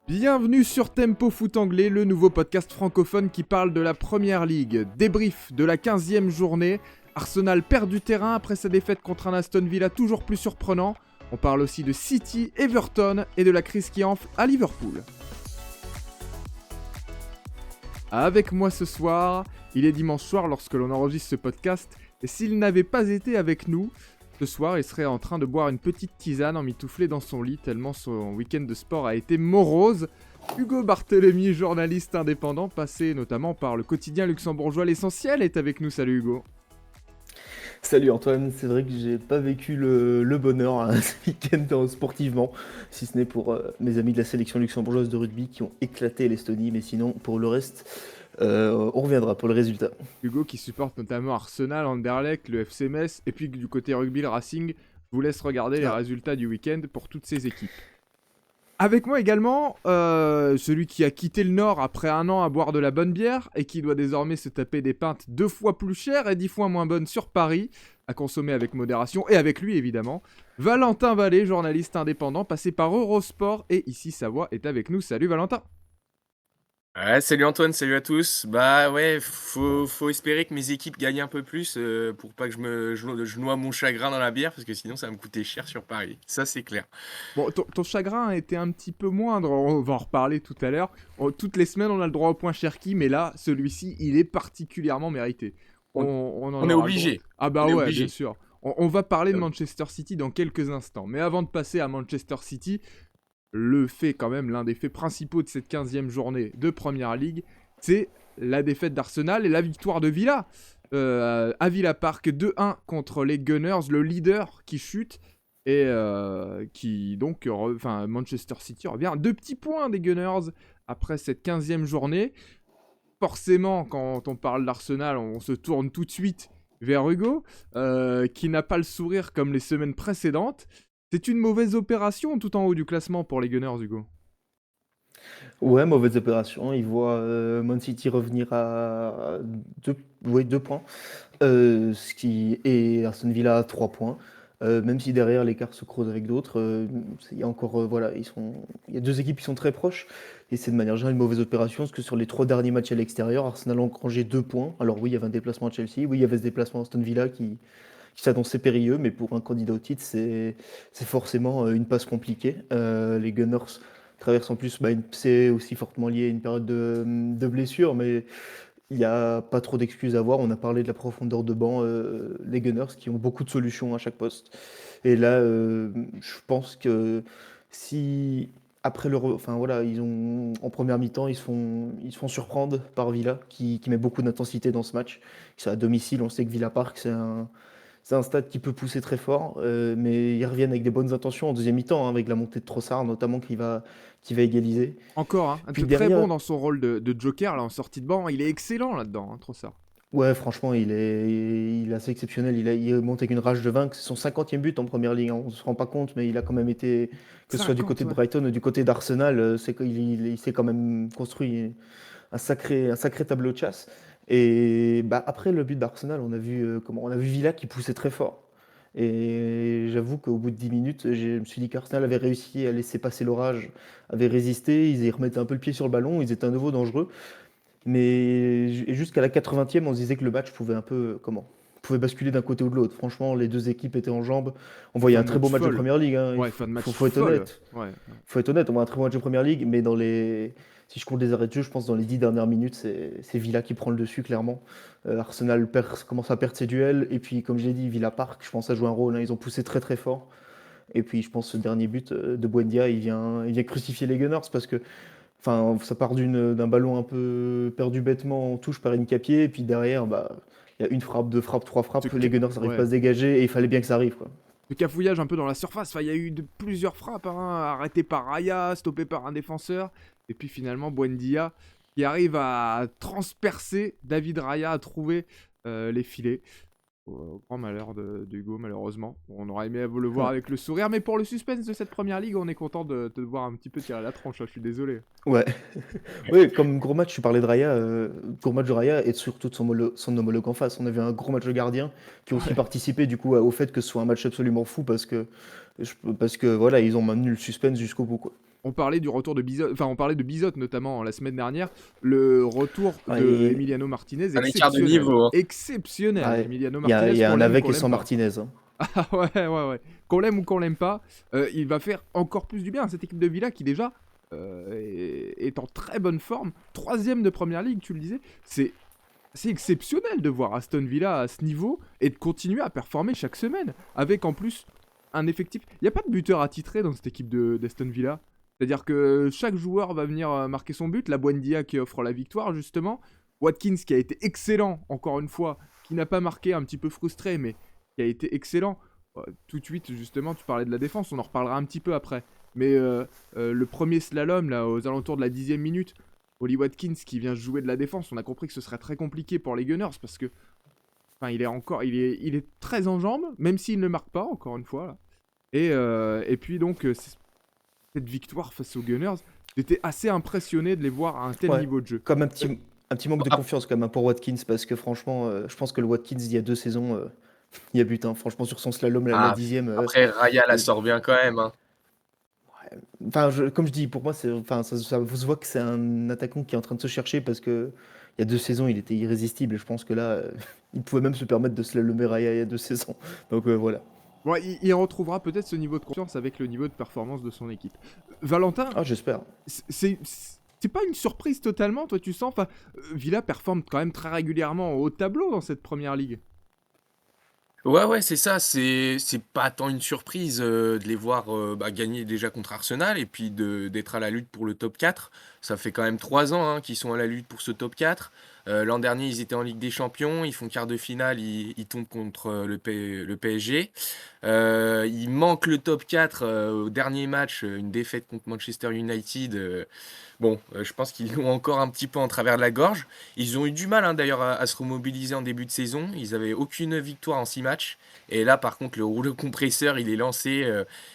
Bienvenue sur Tempo Foot Anglais, le nouveau podcast francophone qui parle de la Première Ligue. Débrief de la 15e journée. Arsenal perd du terrain après sa défaite contre un Aston Villa toujours plus surprenant. On parle aussi de City, Everton et de la crise qui enfle à Liverpool. Avec moi ce soir, il est dimanche soir lorsque l'on enregistre ce podcast. Et s'il n'avait pas été avec nous, ce soir il serait en train de boire une petite tisane emmitouflée dans son lit tellement son week-end de sport a été morose. Hugo Barthélémy, journaliste indépendant, passé notamment par le quotidien luxembourgeois L'Essentiel, est avec nous. Salut Hugo. Salut Antoine, c'est vrai que j'ai pas vécu le bonheur ce week-end sportivement, si ce n'est pour mes amis de la sélection luxembourgeoise de rugby qui ont éclaté l'Estonie, mais sinon pour le reste, on reviendra pour le résultat. Hugo qui supporte notamment Arsenal, Anderlecht, le FC Metz, et puis du côté rugby, le Racing, vous laisse regarder les résultats du week-end pour toutes ces équipes. Avec moi également, celui qui a quitté le Nord après un an à boire de la bonne bière et qui doit désormais se taper des pintes 2 fois plus chères et 10 fois moins bonnes sur Paris, à consommer avec modération et avec lui évidemment. Valentin Vallée, journaliste indépendant, passé par Eurosport et Ici Savoie est avec nous. Salut Valentin. Ouais, salut Antoine, salut à tous. Bah ouais, faut espérer que mes équipes gagnent un peu plus pour pas que je noie mon chagrin dans la bière parce que sinon ça va me coûter cher sur Paris. Ça c'est clair. Bon, ton chagrin était un petit peu moindre, on va en reparler tout à l'heure. Toutes les semaines on a le droit au point Cherki, mais là, celui-ci, il est particulièrement mérité. On est obligé. Ah bah On est ouais, obligé. bien sûr. On va parler de Manchester City dans quelques instants. Mais avant de passer à Manchester City, l'un des faits principaux de cette 15e journée de Première Ligue, c'est la défaite d'Arsenal et la victoire de Villa. À Villa Park, 2-1 contre les Gunners, le leader qui chute. Et Manchester City revient 2 petits points des Gunners après cette 15e journée. Forcément, quand on parle d'Arsenal, on se tourne tout de suite vers Hugo, qui n'a pas le sourire comme les semaines précédentes. C'est une mauvaise opération tout en haut du classement pour les Gunners, Hugo. Ouais, mauvaise opération, ils voient Man City revenir à 2 points, et Aston Villa à 3 points. Même si derrière l'écart se creuse avec d'autres, il y a encore il y a 2 équipes qui sont très proches et c'est de manière générale une mauvaise opération parce que sur les 3 derniers matchs à l'extérieur, Arsenal a engrangé 2 points. Alors oui, il y avait un déplacement à Chelsea, oui, il y avait ce déplacement à Aston Villa qui s'annonçait périlleux, mais pour un candidat au titre, c'est forcément une passe compliquée. Les Gunners traversent en plus, c'est aussi fortement lié à une période de blessure, mais il n'y a pas trop d'excuses à avoir. On a parlé de la profondeur de banc, les Gunners qui ont beaucoup de solutions à chaque poste. Et là, je pense que si après en première mi-temps, ils se font surprendre par Villa qui met beaucoup d'intensité dans ce match. C'est à domicile, on sait que Villa Park, c'est un stade qui peut pousser très fort, mais ils reviennent avec des bonnes intentions en deuxième mi-temps, hein, avec la montée de Trossard notamment qui va égaliser. Encore, hein, Puis très derrière, bon dans son rôle de joker là, en sortie de banc. Il est excellent là-dedans, hein, Trossard. ouais, franchement, il est assez exceptionnel. Il monte avec une rage de vaincre. C'est son 50e but en première ligue, hein. On ne se rend pas compte, mais il a quand même été, que ce soit du 50, côté de ouais. Brighton ou du côté d'Arsenal, il s'est quand même construit un sacré tableau de chasse. Et après le but d'Arsenal, on a vu Villa qui poussait très fort. Et j'avoue qu'au bout de 10 minutes, je me suis dit qu'Arsenal avait réussi à laisser passer l'orage, avait résisté, ils y remettaient un peu le pied sur le ballon, ils étaient à nouveau dangereux. Mais jusqu'à la 80e, on se disait que le match pouvait basculer d'un côté ou de l'autre. Franchement, les 2 équipes étaient en jambes. On voyait Fin un de très beau match match de folle. Première Ligue, hein. Ouais, fin de match Faut être folle. honnête. Ouais. Faut être honnête, on voit un très beau match de Première Ligue, mais si je compte les arrêts de jeu, je pense que dans les 10 dernières minutes, c'est Villa qui prend le dessus, clairement. Arsenal commence à perdre ses duels, et puis, comme je l'ai dit, Villa Park, je pense, a joué un rôle, hein. Ils ont poussé très très fort. Et puis, je pense que ce dernier but de Buendia, il vient crucifier les Gunners, parce que ça part d'un ballon un peu perdu bêtement en touche par Hincapié, et puis derrière, il y a une frappe, 2 frappes, 3 frappes, les Gunners n'arrivent pas à se dégager, et il fallait bien que ça arrive, quoi. Le cafouillage un peu dans la surface. Enfin, il y a eu plusieurs frappes, hein, arrêtées par Raya, stoppées par un défenseur. Et puis finalement, Buendia qui arrive à transpercer David Raya, à trouver les filets. Au grand malheur d'Hugo, malheureusement. On aurait aimé le voir avec le sourire, mais pour le suspense de cette première ligue, on est content de te voir un petit peu tirer la tronche, hein, je suis désolé. Ouais. Oui, comme gros match, tu parlais de Raya, gros match de Raya et surtout de son homologue en face. On avait un gros match de gardien qui a aussi participé du coup au fait que ce soit un match absolument fou parce que voilà, ils ont maintenu le suspense jusqu'au bout, quoi. On parlait du retour de Bizot, enfin on parlait de Bizot notamment la semaine dernière. Le retour Ouais, de et- Emiliano Martinez, Un écart de exceptionnel. niveau, hein. Exceptionnel. ouais, Emiliano il y a, Martinez, il y a qu'on un l'aime ou avec qu'on et l'aime sans pas. Martinez, hein. Ah ouais. Qu'on l'aime ou qu'on l'aime pas, il va faire encore plus du bien à cette équipe de Villa qui déjà est en très bonne forme. 3e de Première Ligue, tu le disais. C'est exceptionnel de voir Aston Villa à ce niveau et de continuer à performer chaque semaine. Avec en plus un effectif... Il n'y a pas de buteur attitré dans cette équipe d'Aston Villa. C'est-à-dire que chaque joueur va venir marquer son but. La Buendia qui offre la victoire justement. Watkins qui a été excellent, encore une fois, qui n'a pas marqué, un petit peu frustré, mais qui a été excellent. Tout de suite, justement, tu parlais de la défense, on en reparlera un petit peu après. Mais le premier slalom, là, aux alentours de la 10e minute, Oli Watkins qui vient jouer de la défense, on a compris que ce serait très compliqué pour les Gunners parce que enfin, il est très en jambes, même s'il ne marque pas, encore une fois. Là. Et puis donc, cette victoire face aux Gunners, j'étais assez impressionné de les voir à un tel Ouais, niveau de jeu. comme un petit manque de confiance quand même hein, pour Watkins, parce que franchement, je pense que le Watkins il y a 2 saisons, il y a but, hein. Franchement, sur son slalom, la Ah, 10e. après, Raya la sort bien quand même, hein. Enfin, comme je dis, pour moi, enfin, ça se voit que c'est un attaquant qui est en train de se chercher parce que il y a 2 saisons, il était irrésistible et je pense que là, il pouvait même se permettre de se le Raya il y a 2 saisons. Donc voilà. Bon, il retrouvera peut-être ce niveau de confiance avec le niveau de performance de son équipe. Valentin, Ah, j'espère. c'est pas une surprise totalement, toi tu sens, enfin, Villa performe quand même très régulièrement au haut de tableau dans cette première ligue. Ouais, c'est ça, c'est pas tant une surprise, de les voir, gagner déjà contre Arsenal et puis d'être à la lutte pour le top 4. Ça fait quand même 3 ans, hein, qu'ils sont à la lutte pour ce top 4. L'an dernier, ils étaient en Ligue des Champions, ils font quart de finale, ils tombent contre, le PSG. Il manque le top 4, au dernier match, une défaite contre Manchester United, bon, je pense qu'ils l'ont encore un petit peu en travers de la gorge. Ils ont eu du mal hein, d'ailleurs à se remobiliser en début de saison. Ils avaient aucune victoire en 6 matchs. Et là, par contre, le rouleau compresseur, il est lancé.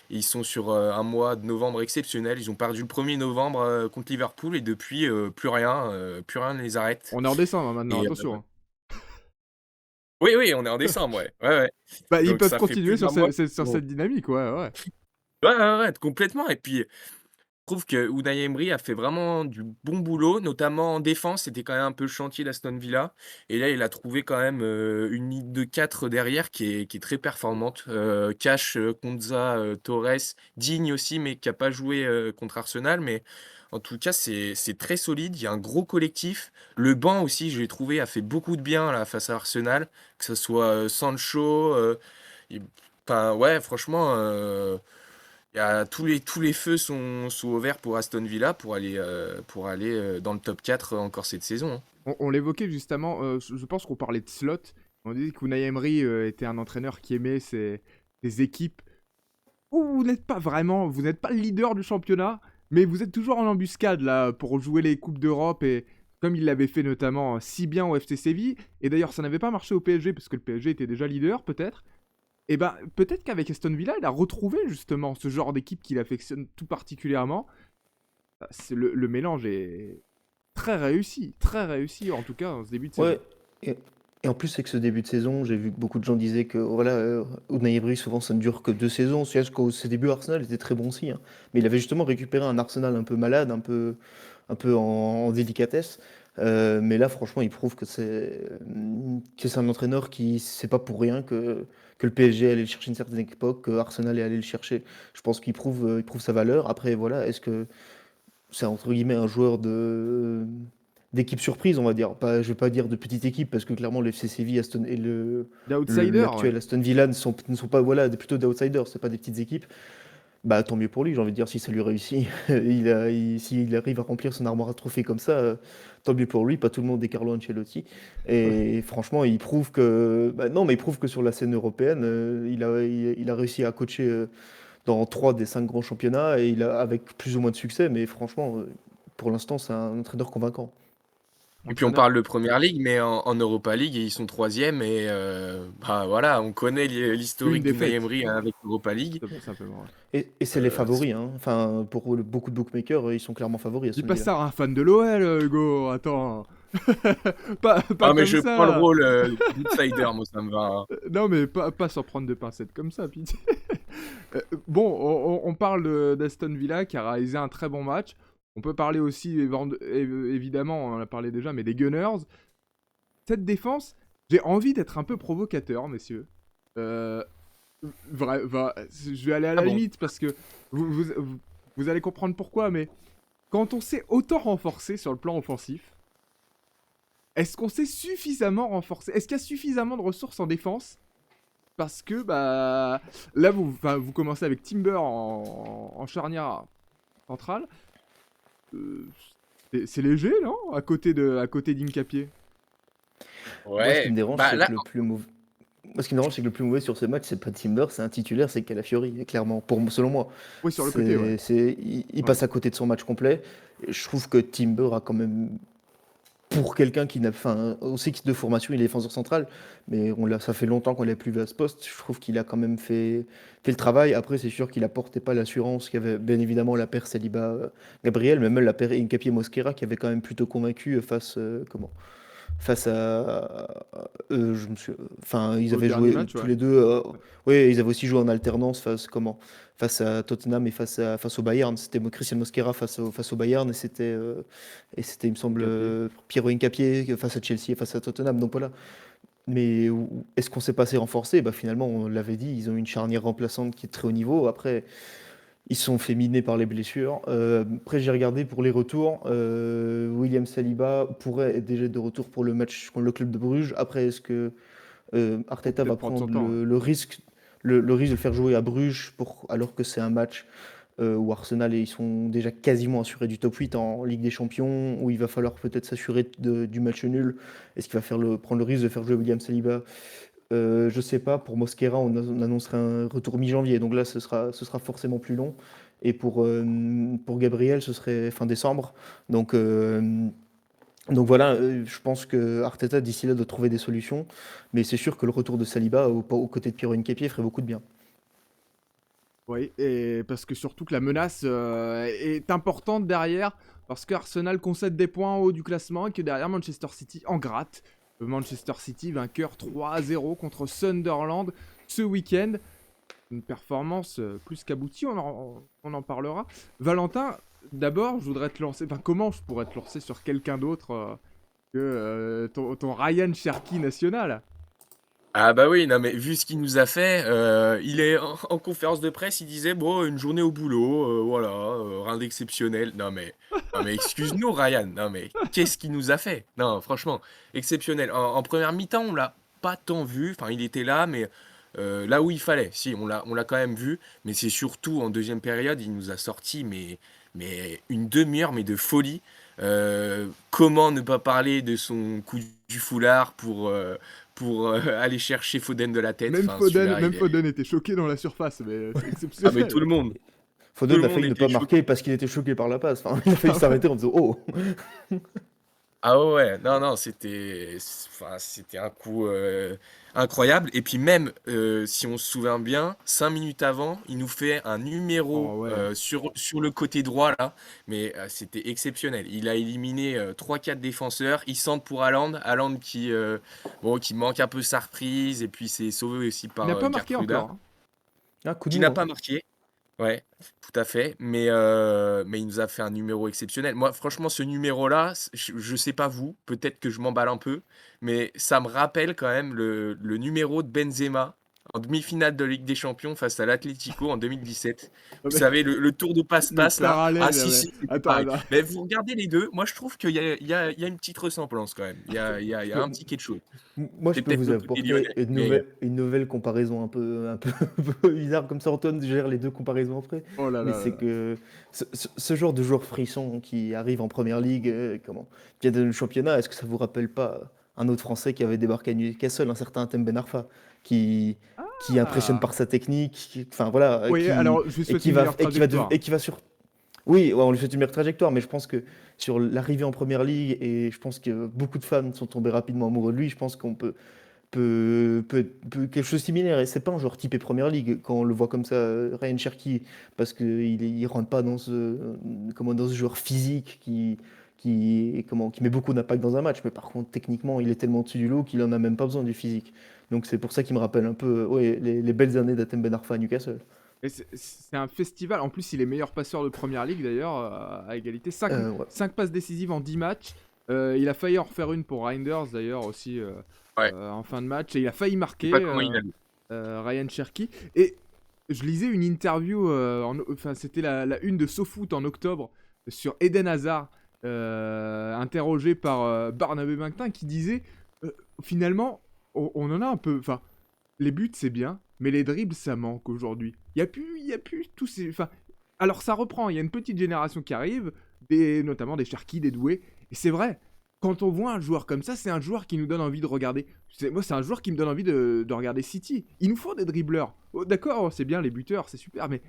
Ils sont sur un mois de novembre exceptionnel. Ils ont perdu le 1er novembre contre Liverpool et depuis, plus rien ne les arrête. On est en décembre hein, maintenant, Et attention. Hein. oui, on est en décembre, ouais. Bah, ils Donc peuvent ça fait continuer plus sur, d'un mois. sur cette dynamique, ouais. Ouais, complètement. Et puis, je trouve que Unai Emery a fait vraiment du bon boulot, notamment en défense. C'était quand même un peu le chantier d'Aston Villa. Et là, il a trouvé quand même une ligne de 4 derrière qui est très performante. Cash, Konza, Torres, Digne aussi, mais qui n'a pas joué contre Arsenal. Mais en tout cas, c'est très solide. Il y a un gros collectif. Le banc aussi, je l'ai trouvé, a fait beaucoup de bien là, face à Arsenal. Que ce soit Sancho. Il- Enfin, ouais, franchement. Tous les feux sont ouverts pour Aston Villa pour aller, dans le top 4 encore cette saison, hein. On l'évoquait justement, je pense qu'on parlait de slot. On disait qu'Unai Emery était un entraîneur qui aimait ses équipes où vous n'êtes pas vraiment, vous n'êtes pas le leader du championnat, mais vous êtes toujours en embuscade là pour jouer les Coupes d'Europe et comme il l'avait fait notamment si bien au FC Séville, et d'ailleurs ça n'avait pas marché au PSG parce que le PSG était déjà leader peut-être, et ben peut-être qu'avec Aston Villa il a retrouvé justement ce genre d'équipe qu'il affectionne tout particulièrement. Le mélange est très réussi en tout cas en ce début de saison. Ouais. Et, et en plus, c'est que ce début de saison, j'ai vu que beaucoup de gens disaient que voilà, Unai Emery, souvent, ça ne dure que 2 saisons. C'est qu'au ses débuts, Arsenal était très bon aussi, hein. Mais il avait justement récupéré un Arsenal un peu malade, un peu en délicatesse. Mais là, franchement, il prouve que c'est un entraîneur qui, c'est pas pour rien que le PSG est allé le chercher une certaine époque, que Arsenal est allé le chercher. Je pense qu'il prouve sa valeur. Après, voilà, est-ce que c'est entre guillemets un joueur d'équipe surprise, on va dire. Pas, je vais pas dire de petite équipe parce que clairement le FC Séville Aston, et D'outsider, ouais. l'actuel Aston Villa ne sont pas voilà, plutôt d'outsiders, c'est pas des petites équipes. Bah tant mieux pour lui, j'ai envie de dire si ça lui réussit. S'il arrive à remplir son armoire à trophées comme ça, tant mieux pour lui. Pas tout le monde est Carlo Ancelotti. Et franchement, il prouve que non, mais il prouve que sur la scène européenne, il a réussi à coacher dans 3 des 5 grands championnats et avec plus ou moins de succès. Mais franchement, pour l'instant, c'est un entraîneur convaincant. Et puis on Entraîneur. parle de Première Ligue, mais en Europa League, ils sont 3e et voilà, on connaît Une l'historique d'Unai défaite, Emery avec l'Europa League. simplement. Ouais. Et c'est les C'est favoris, hein. Enfin, pour beaucoup de bookmakers, ils sont clairement favoris à Dis ce pas Villa. ça à un fan de l'OL, Hugo, attends. Pas Ah mais comme je prends le ça. rôle d'outsider, moi ça me va, hein. Non mais pas s'en prendre de pincettes comme ça, pitié. Bon, on parle d'Aston Villa qui a réalisé un très bon match. On peut parler aussi, évidemment, on en a parlé déjà, mais des Gunners. Cette défense, j'ai envie d'être un peu provocateur, messieurs. Euh, je vais aller à Ah la bon? limite parce que vous allez comprendre pourquoi, mais quand on s'est autant renforcé sur le plan offensif, est-ce qu'on s'est suffisamment renforcé? Est-ce qu'il y a suffisamment de ressources en défense? Parce que, bah, là, vous commencez avec Timber en charnière centrale. Euh, c'est léger, non? À côté d'Incapié. Moi, ce qui me Ouais, dérange, bah c'est là, que le plus mauvais. Moi, ce qui me dérange, c'est que le plus mauvais sur ce match, c'est pas Timber, c'est un titulaire, c'est Calafiori, clairement, selon moi. Oui, sur le côté, ouais. Il Ouais. passe à côté de son match complet. Et je trouve que Timber a quand même, pour quelqu'un qui n'a, enfin, aussi que de formation, il est défenseur central, mais ça fait longtemps qu'on l'a plus vu à ce poste. Je trouve qu'il a quand même fait le travail. Après, c'est sûr qu'il apportait pas l'assurance qu'il y avait, bien évidemment, la paire Saliba, Gabriel, mais même la paire Incapié Mosquera qui avait quand même plutôt convaincu face à je me suis enfin, ils Au avaient dernier joué match, tous ouais. les 2. Oui, ils avaient aussi joué en alternance face à Tottenham et face au Bayern. C'était Christian Mosquera face au Bayern et c'était, il me semble, Hincapié. Piero Hincapié face à Chelsea et face à Tottenham, donc voilà. Mais est-ce qu'on s'est pas assez renforcé? Bah, finalement, on l'avait dit, ils ont une charnière remplaçante qui est très haut niveau. Après, ils se sont fait miner par les blessures. Après, j'ai regardé pour les retours. William Saliba pourrait être déjà de retour pour le match contre le club de Bruges. Après, est-ce que Faut Arteta va peut-être prendre son prendre temps, ouais. le risque de le faire jouer à Bruges alors que c'est un match où Arsenal ils sont déjà quasiment assurés du top 8 en Ligue des Champions, où il va falloir peut-être s'assurer du match nul. Est-ce qu'il va prendre le risque de faire jouer William Saliba? Je sais pas, pour Mosquera, on annoncerait un retour mi-janvier, donc là, ce sera forcément plus long. Et pour Gabriel, ce serait fin décembre. Donc, euh, donc voilà, je pense que Arteta, d'ici là, doit trouver des solutions. Mais c'est sûr que le retour de Saliba aux côtés de Piero Hincapié ferait beaucoup de bien. Oui, et parce que surtout que la menace est importante derrière, parce qu'Arsenal concède des points en haut du classement et que derrière Manchester City en gratte. Manchester City vainqueur 3-0 contre Sunderland ce week-end. Une performance plus qu'aboutie, on en parlera. Valentin, d'abord, je voudrais te lancer. Enfin, comment je pourrais te lancer sur quelqu'un d'autre que ton Ryan Cherky national? ah bah oui, non mais vu ce qu'il nous a fait, il est en conférence de presse, il disait: «Bon, une journée au boulot, voilà, rien d'exceptionnel». Non mais excuse-nous Ryan, non mais qu'est-ce qu'il nous a fait? Non, franchement, exceptionnel. En 1re mi-temps, on l'a pas tant vu, enfin il était là, mais là où il fallait. Si, on l'a quand même vu, mais c'est surtout en deuxième période, il nous a sorti mais une demi-heure, mais de folie. Comment ne pas parler de son coup du foulard pour aller chercher Foden de la tête. Même Enfin, Foden, celui-là, même Foden était choqué dans la surface, mais c'est Ah, mais exceptionnel. tout le monde. Tout Foden le a monde failli ne était pas choqué. marquer parce qu'il était choqué par la passe. Enfin, il a failli s'arrêter en disant oh. Ah ouais, ouais. Non, non, c'était un coup incroyable. Et puis même, si on se souvient bien, 5 minutes avant, il nous fait un numéro Oh ouais. sur le côté droit là, mais c'était exceptionnel. Il a éliminé 3-4 défenseurs. Il centre pour Haaland, Haaland qui manque un peu sa reprise et puis c'est sauvé aussi Il par n'a pas marqué Gertruda, encore, hein. Un coup de qui mou, n'a hein. pas marqué. Ouais, tout à fait. Mais il nous a fait un numéro exceptionnel. Moi, franchement, ce numéro-là, je sais pas vous, peut-être que je m'emballe un peu, mais ça me rappelle quand même le numéro de Benzema en demi-finale de Ligue des Champions face à l'Atlético en 2017. Non, Vous mais savez, le tour de le passe-passe là. Ah parallèle, si, mais... si, c'était Attends, pareil. attends. Mais vous regardez les deux, moi je trouve qu'il y a une petite ressemblance quand même. Il y a un petit quelque chose. Moi, je C'est peux peut-être vous le côté lyonnais, apporter une mais nouvelle, une nouvelle comparaison un peu bizarre, comme ça Antoine gère les deux comparaisons après. Oh là Mais là c'est là. que ce genre de joueur frisson qui arrive en première ligue, qui est dans le championnat, est-ce que ça vous rappelle pas un autre Français qui avait débarqué à Newcastle, un certain Hatem Ben Arfa, qui impressionne Ah. par sa technique, enfin voilà, Oui, alors je lui et souhaite qui une va, meilleure et qui va, dev- trajectoire. et qui va sur, oui, ouais, on lui fait une meilleure trajectoire, mais je pense que sur l'arrivée en première ligue, et je pense que beaucoup de fans sont tombés rapidement amoureux de lui, je pense qu'on peut quelque chose de similaire. Et c'est pas un joueur typé première ligue quand on le voit comme ça, Ryan Cherky, parce qu'il rentre pas dans ce joueur physique qui met beaucoup d'impact dans un match. Mais par contre, techniquement, il est tellement au-dessus du lot qu'il en a même pas besoin du physique. Donc c'est pour ça qu'il me rappelle un peu ouais, les belles années d'Atem Ben Arfa à Newcastle. Et c'est un festival. En plus, il est meilleur passeur de première ligue d'ailleurs, à égalité. 5 Ouais. passes décisives en 10 matchs. Il a failli en refaire une pour Reinders d'ailleurs aussi Ouais, en fin de match. Et il a failli je sais pas marquer comment il a lu. Ryan Cherky. Et je lisais une interview, enfin c'était la une de SoFoot en octobre sur Eden Hazard, interrogé par Barnabé Martin qui disait finalement on en a un peu. Enfin, les buts, c'est bien, mais les dribbles, ça manque aujourd'hui. Il y a plus tous ces. Enfin, alors ça reprend. Il y a une petite génération qui arrive, notamment des Cherki, des doués. Et c'est vrai, quand on voit un joueur comme ça, c'est un joueur qui nous donne envie de regarder. Moi, c'est un joueur qui me donne envie de regarder City. Il nous faut des dribbleurs. Oh, d'accord, c'est bien les buteurs, c'est super, mais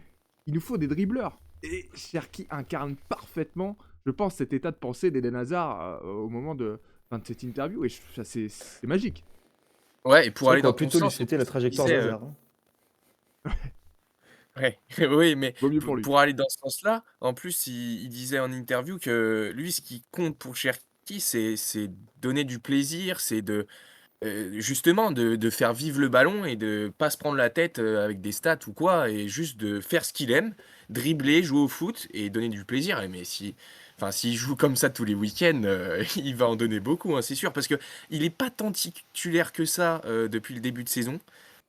il nous faut des dribbleurs. Et Cherki incarne parfaitement, je pense, cet état de pensée d'Eden Hazard au moment de cette interview. Et c'est magique. Ouais, et C'est pour vrai aller qu'on dans va ton plutôt lui sens, en souhaiter la plus, il trajectoire disait, d'Hazard, hein. ouais, oui, mais Vaut mieux pour lui. pour aller dans ce sens-là, en plus, il disait en interview que lui, ce qui compte pour Cherki, c'est donner du plaisir, c'est justement de faire vivre le ballon et de pas se prendre la tête, avec des stats ou quoi et juste de faire ce qu'il aime, dribbler, jouer au foot et donner du plaisir et mais s'il joue comme ça tous les week-ends, il va en donner beaucoup, hein, c'est sûr. Parce qu'il est pas tant titulaire que ça, depuis le début de saison.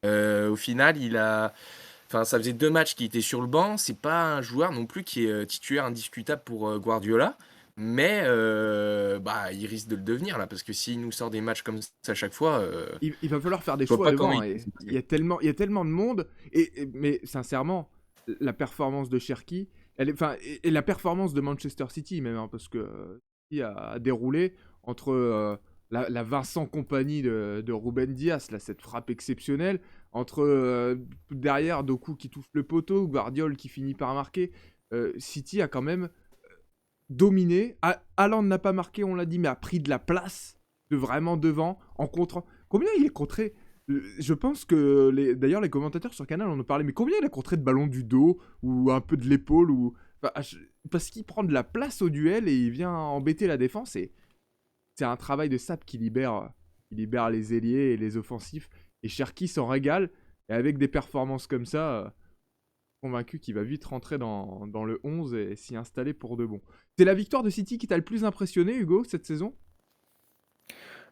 Au final, ça faisait 2 matchs qu'il était sur le banc. C'est pas un joueur non plus qui est, titulaire indiscutable pour, Guardiola. Mais, bah, il risque de le devenir là, parce que s'il nous sort des matchs comme ça à chaque fois, Il va falloir faire des je vois choix pas comment devant. il peut Et s'imposer. il y a tellement de monde. Mais sincèrement, la performance de Cherki, enfin, et la performance de Manchester City même, hein, parce que City a déroulé entre la Vincent compagnie de Ruben Dias, là, cette frappe exceptionnelle, entre derrière Doku qui touche le poteau, Guardiola qui finit par marquer. City a quand même dominé. Haaland n'a pas marqué, on l'a dit, mais a pris de la place de vraiment devant en contre. Combien il est contré? Je pense que d'ailleurs les commentateurs sur Canal en ont parlé, mais combien il a contré de ballons du dos ou un peu de l'épaule ou enfin, parce qu'il prend de la place au duel et il vient embêter la défense et c'est un travail de sap qui libère les ailiers et les offensifs et Cherki s'en régale et avec des performances comme ça, convaincu qu'il va vite rentrer dans le 11 et s'y installer pour de bon. C'est la victoire de City qui t'a le plus impressionné, Hugo, cette saison?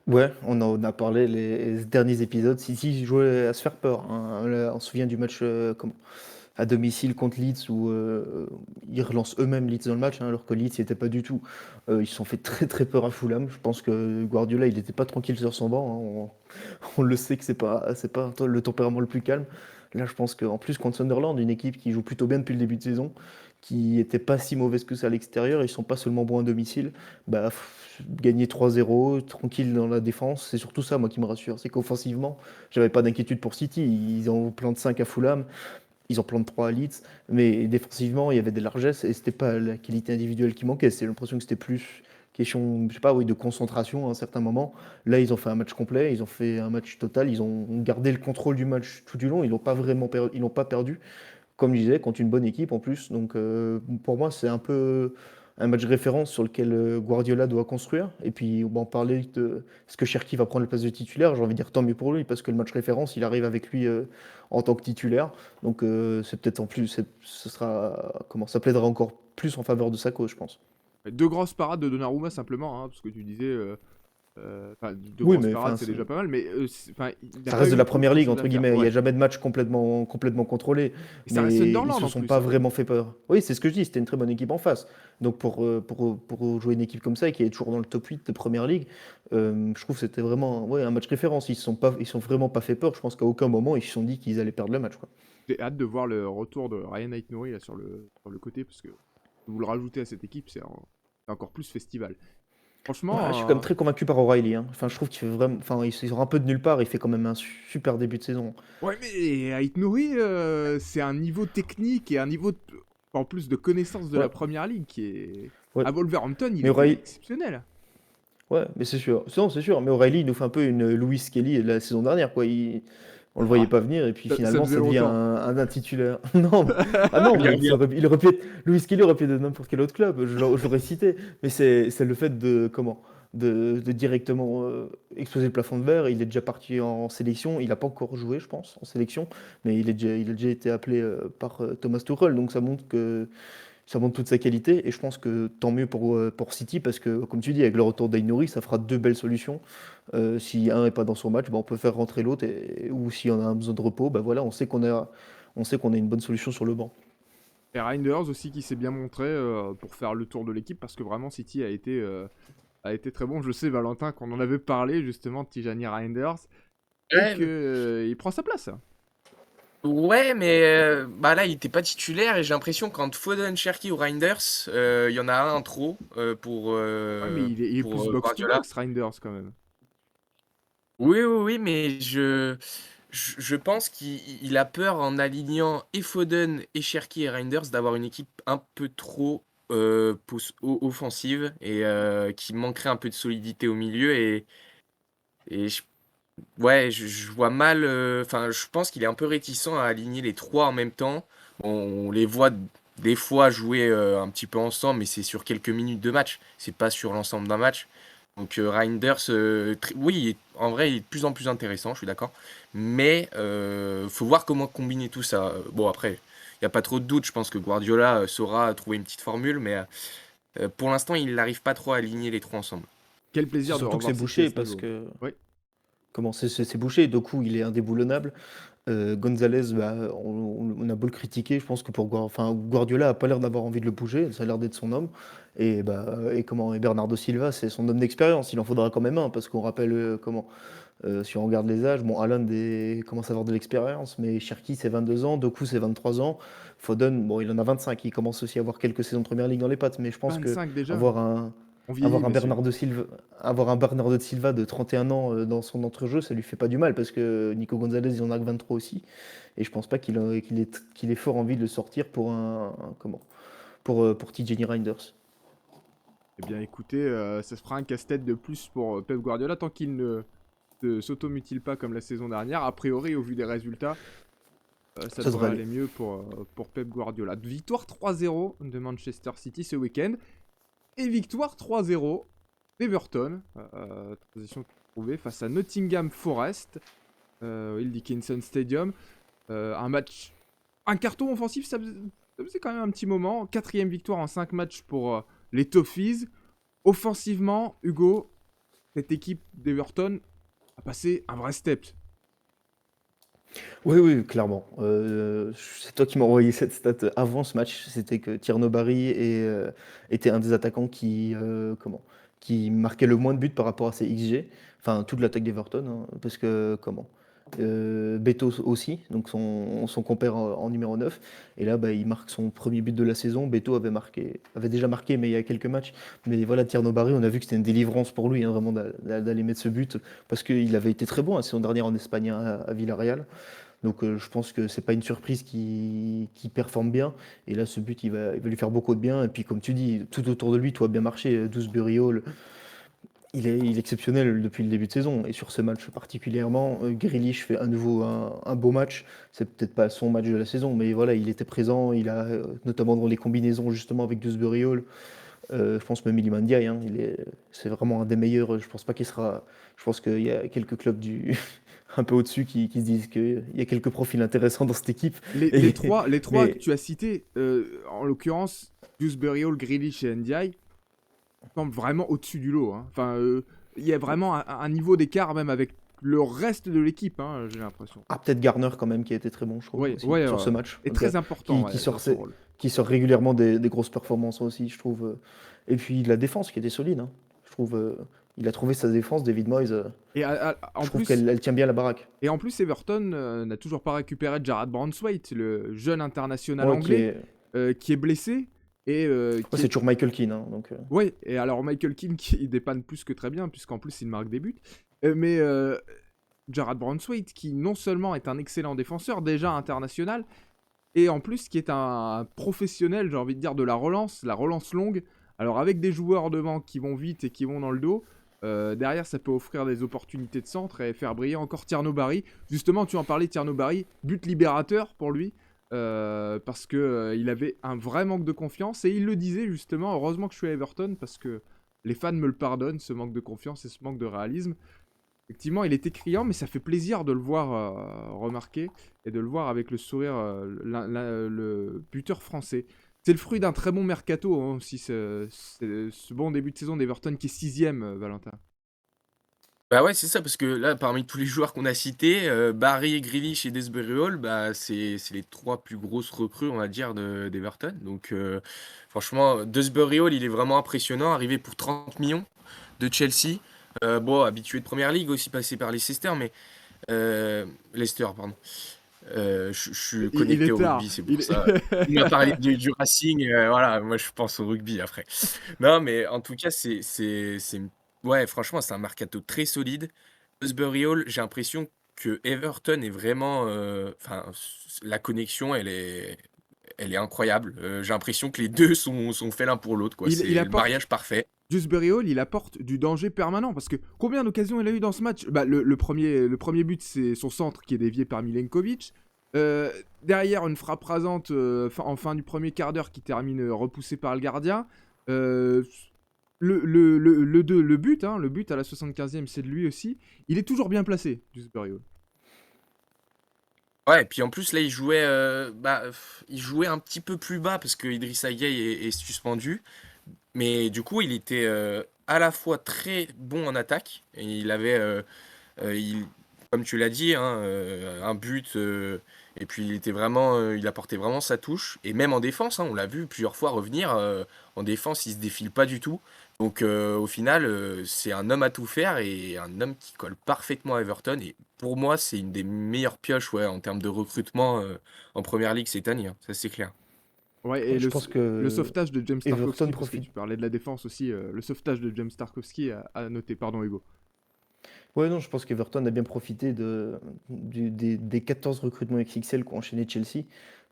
Ouais, on a parlé les derniers épisodes. City jouait à se faire peur, hein. Là, on se souvient du match à domicile contre Leeds où ils relancent eux-mêmes Leeds dans le match, hein, alors que Leeds n'y était pas du tout. Ils se sont fait très très peur à Fulham. Je pense que Guardiola il n'était pas tranquille sur son banc, hein. On le sait que c'est pas le tempérament le plus calme. Là, je pense qu'en plus contre Sunderland, une équipe qui joue plutôt bien depuis le début de saison, qui était pas si mauvaise que ça à l'extérieur, ils sont pas seulement bons à domicile. Bah, gagner 3-0, tranquille dans la défense, c'est surtout ça, moi, qui me rassure. C'est qu'offensivement, j'avais pas d'inquiétude pour City. Ils en plantent 5 à Fulham, ils en plantent 3 à Leeds, mais défensivement, il y avait des largesses et c'était pas la qualité individuelle qui manquait. C'est l'impression que c'était plus question, je sais pas, oui, de concentration à un certain moment. Là, ils ont fait un match complet, ils ont fait un match total, ils ont gardé le contrôle du match tout du long, ils n'ont pas vraiment perdu, ils n'ont pas perdu, comme je disais, contre une bonne équipe en plus. Donc pour moi, c'est un peu un match référence sur lequel Guardiola doit construire. Et puis, on va en parler de est-ce que Cherki va prendre la place de titulaire. J'ai envie de dire tant mieux pour lui, parce que le match référence, il arrive avec lui en tant que titulaire. Donc c'est peut-être en plus, ce sera, comment, ça plaidera encore plus en faveur de sa cause, je pense. Deux grosses parades de Donnarumma simplement, hein, parce que tu disais... enfin, deux Oui, grosses mais parades, enfin, c'est déjà pas mal, mais enfin, il n'a ça pas reste de eu la autre première ligue, chose à entre faire. guillemets. Il n'y a Ouais. jamais de match complètement contrôlé. Et ça reste Mais ils Sunderland se en sont plus, pas hein. vraiment fait peur. Oui, c'est ce que je dis. C'était une très bonne équipe en face. Donc pour jouer une équipe comme ça et qui est toujours dans le top 8 de première ligue, je trouve que c'était vraiment ouais, un match référence. Ils sont vraiment pas fait peur. Je pense qu'à aucun moment ils se sont dit qu'ils allaient perdre le match, quoi. J'ai hâte de voir le retour de Ryan Aït-Nouri là, sur le côté, parce que vous le rajoutez à cette équipe, c'est encore plus festival. Ouais, je suis quand même Franchement, très convaincu par O'Reilly, hein. Enfin, je trouve qu'il fait vraiment. Enfin, il sort un peu de nulle part. Il fait quand même un super début de saison. ouais, mais Aït-Nouri, c'est un niveau technique et un niveau, en plus de connaissance de la Ouais, première ligue qui est... ouais. À Wolverhampton, il Mais était O'Reilly, exceptionnel. ouais, mais c'est sûr. Non, c'est sûr. Mais O'Reilly, il nous fait un peu une Louis Kelly la saison dernière, quoi. On le voyait Ah, pas venir et puis ça finalement faisait ça devient longtemps. un titulaire. Non, ah non, Il mais revient. il aurait pu être Louis Kelly aurait pu être de n'importe quel autre club. Je l'aurais cité. Mais c'est le fait de comment. de directement exploser le plafond de verre. Il est déjà parti en sélection. Il n'a pas encore joué, je pense, en sélection, mais il a déjà été appelé par Thomas Tuchel. Donc ça montre toute sa qualité. Et je pense que tant mieux pour City parce que, comme tu dis, avec le retour d'Aïnouri, ça fera deux belles solutions. Si un n'est pas dans son match, bah, on peut faire rentrer l'autre. Ou si on a un besoin de repos, bah, voilà, on sait qu'on a une bonne solution sur le banc. Et Reinders aussi qui s'est bien montré pour faire le tour de l'équipe parce que vraiment City a été très bon. Je sais, Valentin, qu'on en avait parlé justement de Tijani Reinders et Ouais, qu'il prend sa place. ouais, mais bah là, il était pas titulaire et j'ai l'impression quand Foden, Cherki ou Reinders, il y en a un trop Ouais, mais il est plus pour Guardiola. box-to-box, Reinders, quand même. Oui, oui, oui, mais je pense qu'il a peur en alignant et Foden et Cherki et Reinders d'avoir une équipe un peu trop offensive et qui manquerait un peu de solidité au milieu et ouais, je vois mal. Enfin, je pense qu'il est un peu réticent à aligner les trois en même temps. On les voit des fois jouer un petit peu ensemble, mais c'est sur quelques minutes de match. C'est pas sur l'ensemble d'un match. Donc Reinders, oui, en vrai, il est de plus en plus intéressant, je suis d'accord. Mais faut voir comment combiner tout ça. Bon, après, il n'y a pas trop de doute. Je pense que Guardiola saura trouver une petite formule, mais pour l'instant, il n'arrive pas trop à aligner les trois ensemble. Quel C'est plaisir de surtout que c'est revoir City à bouché ce parce niveau. que Oui. comment c'est bouché. Doku, il est indéboulonnable. Gonzalez, bah, on a beau le critiquer, je pense que enfin, Guardiola a pas l'air d'avoir envie de le bouger, ça a l'air d'être son homme. Et Bernardo Silva, c'est son homme d'expérience. Il en faudra quand même un, parce qu'on rappelle si on regarde les âges, bon, commence à avoir de l'expérience, mais Cherki, c'est 22 ans, Doku, c'est 23 ans. Foden, bon, il en a 25, il commence aussi à avoir quelques saisons de première ligue dans les pattes, mais je pense que 25 déjà. avoir un, On vieillit, messieurs. avoir un Bernardo Silva de 31 ans dans son entrejeu, ça lui fait pas du mal parce que Nico Gonzalez, il en a que 23 aussi. Et je pense pas qu'il ait fort envie de le sortir pour TJ Reinders. Eh bien, écoutez, ça se fera un casse-tête de plus pour Pep Guardiola tant qu'il ne s'automutile pas comme la saison dernière. A priori, au vu des résultats, ça Ça devrait devrait aller. aller mieux pour Pep Guardiola. Victoire 3-0 de Manchester City ce week-end. Et victoire 3-0 d'Everton. Transition trouvée face à Nottingham Forest. Will Dickinson Stadium. Un carton offensif, ça faisait quand même un petit moment. 4ème victoire en 5 matchs pour les Toffees. Offensivement, Hugo, cette équipe d'Everton a passé un vrai step. Oui, oui, clairement. C'est toi qui m'as envoyé cette stat avant ce match. C'était que Tierno Barry était un des attaquants qui marquait le moins de buts par rapport à ses XG. Enfin, toute l'attaque d'Everton, hein, parce que Beto aussi, donc son compère en numéro 9. Et là, bah, il marque son premier but de la saison. Beto avait déjà marqué, mais il y a quelques matchs. Mais voilà, Tierno Barry, on a vu que c'était une délivrance pour lui, hein, vraiment, d'aller mettre ce but, parce qu'il avait été très bon la saison dernière en Espagne, hein, à Villarreal. Donc je pense que c'est pas une surprise qui performe bien. Et là, ce but, il va lui faire beaucoup de bien. Et puis, comme tu dis, tout autour de lui, tout a bien marché. Dewsbury Hall, il est exceptionnel depuis le début de saison. Et sur ce match particulièrement, Grealish fait à nouveau un beau match. C'est peut-être pas son match de la saison, mais voilà, il était présent. Il a notamment dans les combinaisons justement avec Dewsbury Hall. Je pense même Iliman Ndiaye, hein, c'est vraiment un des meilleurs. Je pense pas qu'il sera. Je pense qu'il y a quelques clubs un peu au-dessus qui se disent qu'il y a quelques profils intéressants dans cette équipe. Les trois que Mais tu as cités, en l'occurrence, Dewsbury Hall, Grealish et Ndiaye, semblent vraiment au-dessus du lot. Hein. Enfin, il y a vraiment un niveau d'écart même avec le reste de l'équipe, hein, j'ai l'impression. peut-être Garner quand même qui a été très bon, je trouve, Ouais, aussi, ouais, sur ce match. et très important Qui dans sort, ce rôle. qui sort régulièrement des grosses performances aussi, je trouve. Et puis la défense qui était solide, hein. Je trouve. Il a trouvé sa défense, David Moyes. Et Je trouve qu'elle tient bien la baraque. Everton n'a toujours pas récupéré Jarrad Braithwaite, le jeune international Ouais, anglais, qui est blessé. Et c'est toujours Michael Keane, hein, donc. Ouais, et alors Michael Keane qui dépanne plus que très bien, puisqu'en plus il marque des buts. Mais Jarrad Braithwaite, qui non seulement est un excellent défenseur, déjà international, et en plus qui est un professionnel, j'ai envie de dire, de la relance longue. Alors avec des joueurs devant qui vont vite et qui vont dans le dos, derrière ça peut offrir des opportunités de centre et faire briller encore Tierno Barry. Justement, tu en parlais, Tierno Barry, but libérateur pour lui. Parce que il avait un vrai manque de confiance et il le disait justement, heureusement que je suis à Everton parce que les fans me le pardonnent, ce manque de confiance et ce manque de réalisme. Effectivement, il était criant, mais ça fait plaisir de le voir remarquer et de le voir avec le sourire, le buteur français. C'est le fruit d'un très bon mercato hein, aussi, ce bon début de saison d'Everton qui est sixième, Valentin. Bah ouais, c'est ça, parce que là, parmi tous les joueurs qu'on a cités, Barry, Grealish et Desbury Hall, bah, c'est les 3 plus grosses recrues, on va dire, d'Everton. Donc, franchement, Desbury Hall, il est vraiment impressionnant, arrivé pour 30 millions de Chelsea. Bon, habitué de Première Ligue aussi, passé par Leicester, mais Leicester, pardon. Je suis Il connecté est au tard. rugby, c'est pour ça. Il m'a parlé du Racing, voilà, moi je pense au rugby après. Non, mais en tout cas, ouais, franchement, c'est un mercato très solide. Sbury Hall, j'ai l'impression que Everton est vraiment, enfin, la connexion, elle est incroyable. J'ai l'impression que les deux sont faits l'un pour l'autre, quoi. Il C'est le apporte, mariage parfait. Dewsbury Hall, il apporte du danger permanent parce que combien d'occasions il a eu dans ce match? Bah, le premier but, c'est son centre qui est dévié par Milenkovic. Derrière, une frappe rasante en fin du premier quart d'heure qui termine repoussé par le gardien. Euh, le but, hein, le but à la 75e, c'est de lui aussi. Il est toujours bien placé, Dewsbury Hall. Ouais, et puis en plus, là, il jouait un petit peu plus bas parce que Idrissa Gueye est suspendu. Mais du coup, il était à la fois très bon en attaque. Et il avait, comme tu l'as dit, hein, un but. Et puis il apportait vraiment sa touche. Et même en défense, hein, on l'a vu plusieurs fois revenir. En défense, il se défile pas du tout. Donc au final, c'est un homme à tout faire et un homme qui colle parfaitement à Everton. Et pour moi, c'est une des meilleures pioches ouais, en termes de recrutement en Première Ligue cette année. Hein, ça, c'est clair. Ouais, et Je pense le que sauvetage de James Everton Tarkowski, parce que profite. tu parlais de la défense aussi, le sauvetage de James Tarkowski à noter, pardon Hugo. Ouais, non, je pense qu'Everton a bien profité des 14 recrutements XXL qu'ont enchaîné Chelsea.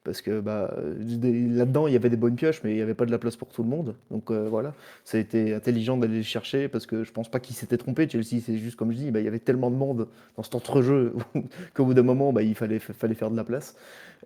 Parce que bah, là-dedans, il y avait des bonnes pioches, mais il n'y avait pas de la place pour tout le monde. Donc voilà, ça a été intelligent d'aller les chercher parce que je pense pas qu'ils s'étaient trompés. Chelsea, c'est juste comme je dis, bah, il y avait tellement de monde dans cet entrejeu qu'au bout d'un moment, bah, il fallait faire de la place.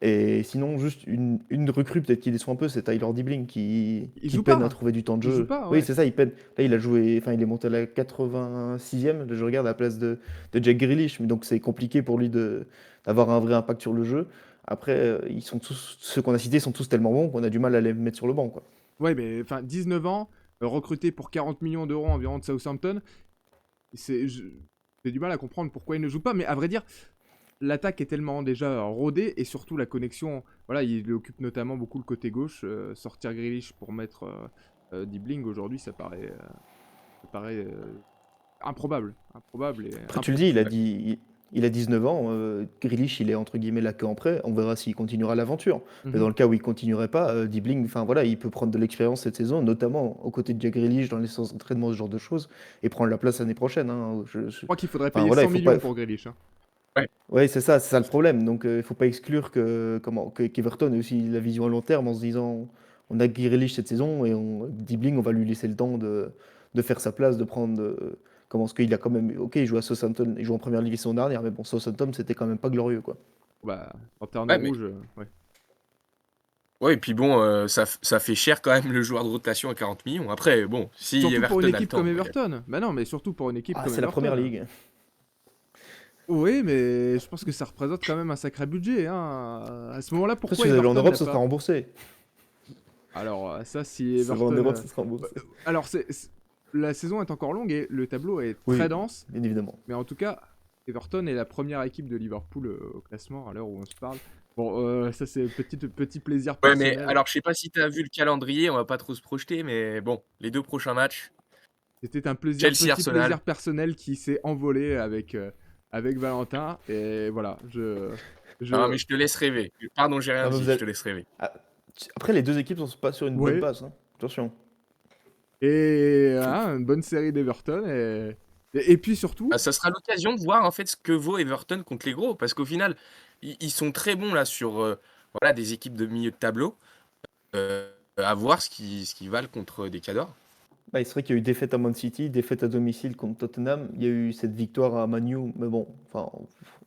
Et sinon, juste une recrue peut-être qui déçoit un peu, c'est Tyler Dibling Il qui joue peine à pas, trouver du temps de il joue jeu. pas, Oui, ouais. c'est ça, il peine. Là, il a joué, enfin, il est monté à la 86e, là, je regarde à la place de Jack Grealish, mais donc c'est compliqué pour lui d'avoir un vrai impact sur le jeu. Après, ils sont tous, ceux qu'on a cités sont tous tellement bons qu'on a du mal à les mettre sur le banc, quoi. Ouais, mais enfin, 19 ans, recruté pour 40 millions d'euros environ de Southampton, j'ai du mal à comprendre pourquoi il ne joue pas, mais à vrai dire, l'attaque est tellement déjà rodée et surtout la connexion, voilà, il occupe notamment beaucoup le côté gauche, sortir Grealish pour mettre Dibling aujourd'hui, ça paraît improbable, improbable et Après, tu le dis, impossible. il a 19 ans, Grealish, il est entre guillemets là que en prêt. On verra s'il continuera l'aventure. Mais Mhm. dans le cas où il continuerait pas, Dibling, enfin voilà, il peut prendre de l'expérience cette saison, notamment aux côtés de Jack Grealish dans les séances d'entraînement, ce genre de choses, et prendre la place l'année prochaine, hein. Je crois qu'il faudrait Enfin payer voilà, 100 il faut pas. millions pour Grealish, hein. Ouais. Ouais, c'est ça le problème. Donc, il faut pas exclure qu'Everton ait aussi la vision à long terme en se disant, on a Grealish cette saison et Dibling, on va lui laisser le temps de faire sa place, de prendre. Comment est-ce qu'il a quand même. Ok, il joue à Southampton, il joue en première ligue la saison dernière, mais bon, Southampton, c'était quand même pas glorieux, quoi. Bah, lanterne Ouais, mais rouge, ouais. ouais, et puis bon, ça fait cher quand même le joueur de rotation à 40 millions. Après, bon, si Surtout pour une Everton a le équipe comme temps. Everton. Bah non, mais surtout pour une équipe Ah, comme c'est la première Everton. ligue. Oui, mais je pense que ça représente quand même un sacré budget, hein. À ce moment-là, Ça, si pourquoi vous allez en Everton Europe, n'a ça sera pas... remboursé. Alors, ça, si Ça va en Everton... Europe, ça sera bah, remboursé. alors, la saison est encore longue et le tableau est très Oui, dense. bien évidemment. Mais en tout cas, Everton est la première équipe de Liverpool au classement à l'heure où on se parle. Bon, ça, c'est petit plaisir Ouais, mais personnel. alors je sais pas si tu as vu le calendrier, on va pas trop se projeter, mais bon, les 2 prochains matchs, C'était un petit Chelsea-Arsenal. plaisir personnel qui s'est envolé avec Valentin. Et voilà, Non, je... mais je te laisse rêver. Pardon, j'ai rien Non, mais dit, vous je avez- te laisse rêver. Ah, après, les deux équipes sont pas sur une bonne Ouais. passe, hein. Attention. Et une bonne série d'Everton. Et puis Ah, surtout, ça sera l'occasion de voir en fait ce que vaut Everton contre les gros, parce qu'au final, ils sont très bons là sur voilà, des équipes de milieu de tableau, à voir ce qu'ils valent contre des cadors. Bah, c'est vrai qu'il y a eu défaite à Man City, défaite à domicile contre Tottenham. Il y a eu cette victoire à Man U, mais bon, enfin,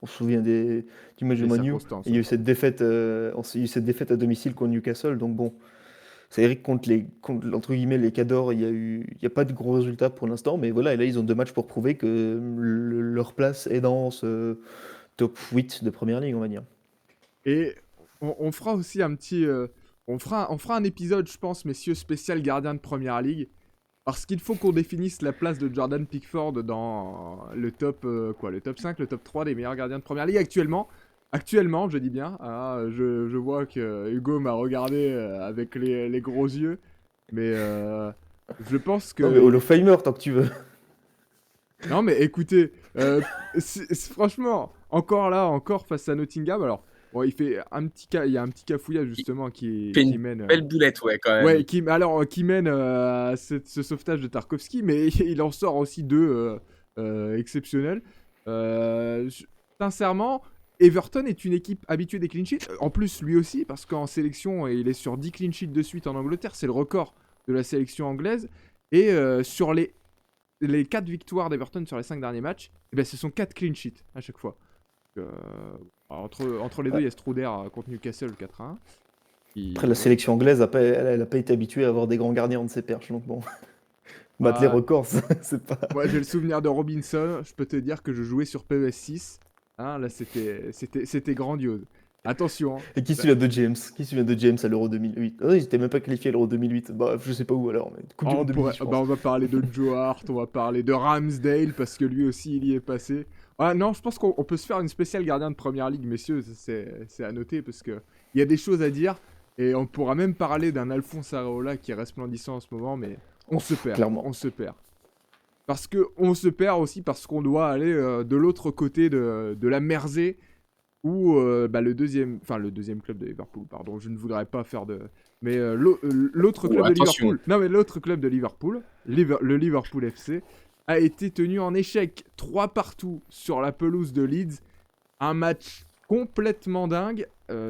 on se souvient du match de les Man U. Et circonstances, il y a ouais. eu cette défaite, il y a eu cette défaite à domicile contre Newcastle. Donc bon, C'est vrai que entre guillemets, les Cadors, il y a pas de gros résultats pour l'instant, mais voilà, et là, ils ont 2 matchs pour prouver que leur place est dans ce top 8 de première ligue, on va dire. Et on fera aussi un petit. On fera un épisode, je pense, messieurs, spécial gardien de première ligue. Parce qu'il faut qu'on définisse la place de Jordan Pickford dans le top, le top 5, le top 3 des meilleurs gardiens de première ligue actuellement. Actuellement, je dis bien. Je vois que Hugo m'a regardé avec les gros yeux. Mais je pense Non, mais que. Hall of Famer, tant que tu veux. Non, mais écoutez, franchement, encore face à Nottingham. Alors, bon, il y a un petit cafouillage Il justement fait qui une mène. belle boulette, ouais, quand même. Ouais, qui mène à ce sauvetage de Tarkovsky, mais il en sort aussi deux exceptionnels. Sincèrement, Everton est une équipe habituée des clean sheets. En plus, lui aussi, parce qu'en sélection, il est sur 10 clean sheets de suite en Angleterre. C'est le record de la sélection anglaise. Et sur les 4 victoires d'Everton sur les 5 derniers matchs, eh ben, ce sont 4 clean sheets à chaque fois. Donc, entre les deux, il y a Struder contre Newcastle 4-1. Après, la sélection anglaise, elle a pas été habituée à avoir des grands gardiens de ses perches, donc bon. Battre les Ah, records, c'est pas. moi, j'ai le souvenir de Robinson. Je peux te dire que je jouais sur PES 6. Hein, là, c'était grandiose. Attention. Hein. Et qui se souvient de James? Qui se souvient de James à l'Euro 2008? Ah, ils étaient même pas qualifiés à l'Euro 2008. Bah, je sais pas où alors, mais Coupe du Monde 2010, je pense. On va parler de Joe Hart, on va parler de Ramsdale parce que lui aussi, il y est passé. Ah non, je pense qu'on peut se faire une spéciale gardien de première ligue, messieurs. C'est à noter parce que il y a des choses à dire. Et on pourra même parler d'un Alphonse Areola qui est resplendissant en ce moment, mais on se perd. Clairement. On se perd. Parce qu'on se perd aussi parce qu'on doit aller de l'autre côté de la Mersey où le deuxième club de Liverpool, pardon, je ne voudrais pas faire de... Mais l'autre club de attention. Liverpool, non mais l'autre club de Liverpool, le Liverpool FC, a été tenu en échec 3-3 sur la pelouse de Leeds. Un match complètement dingue.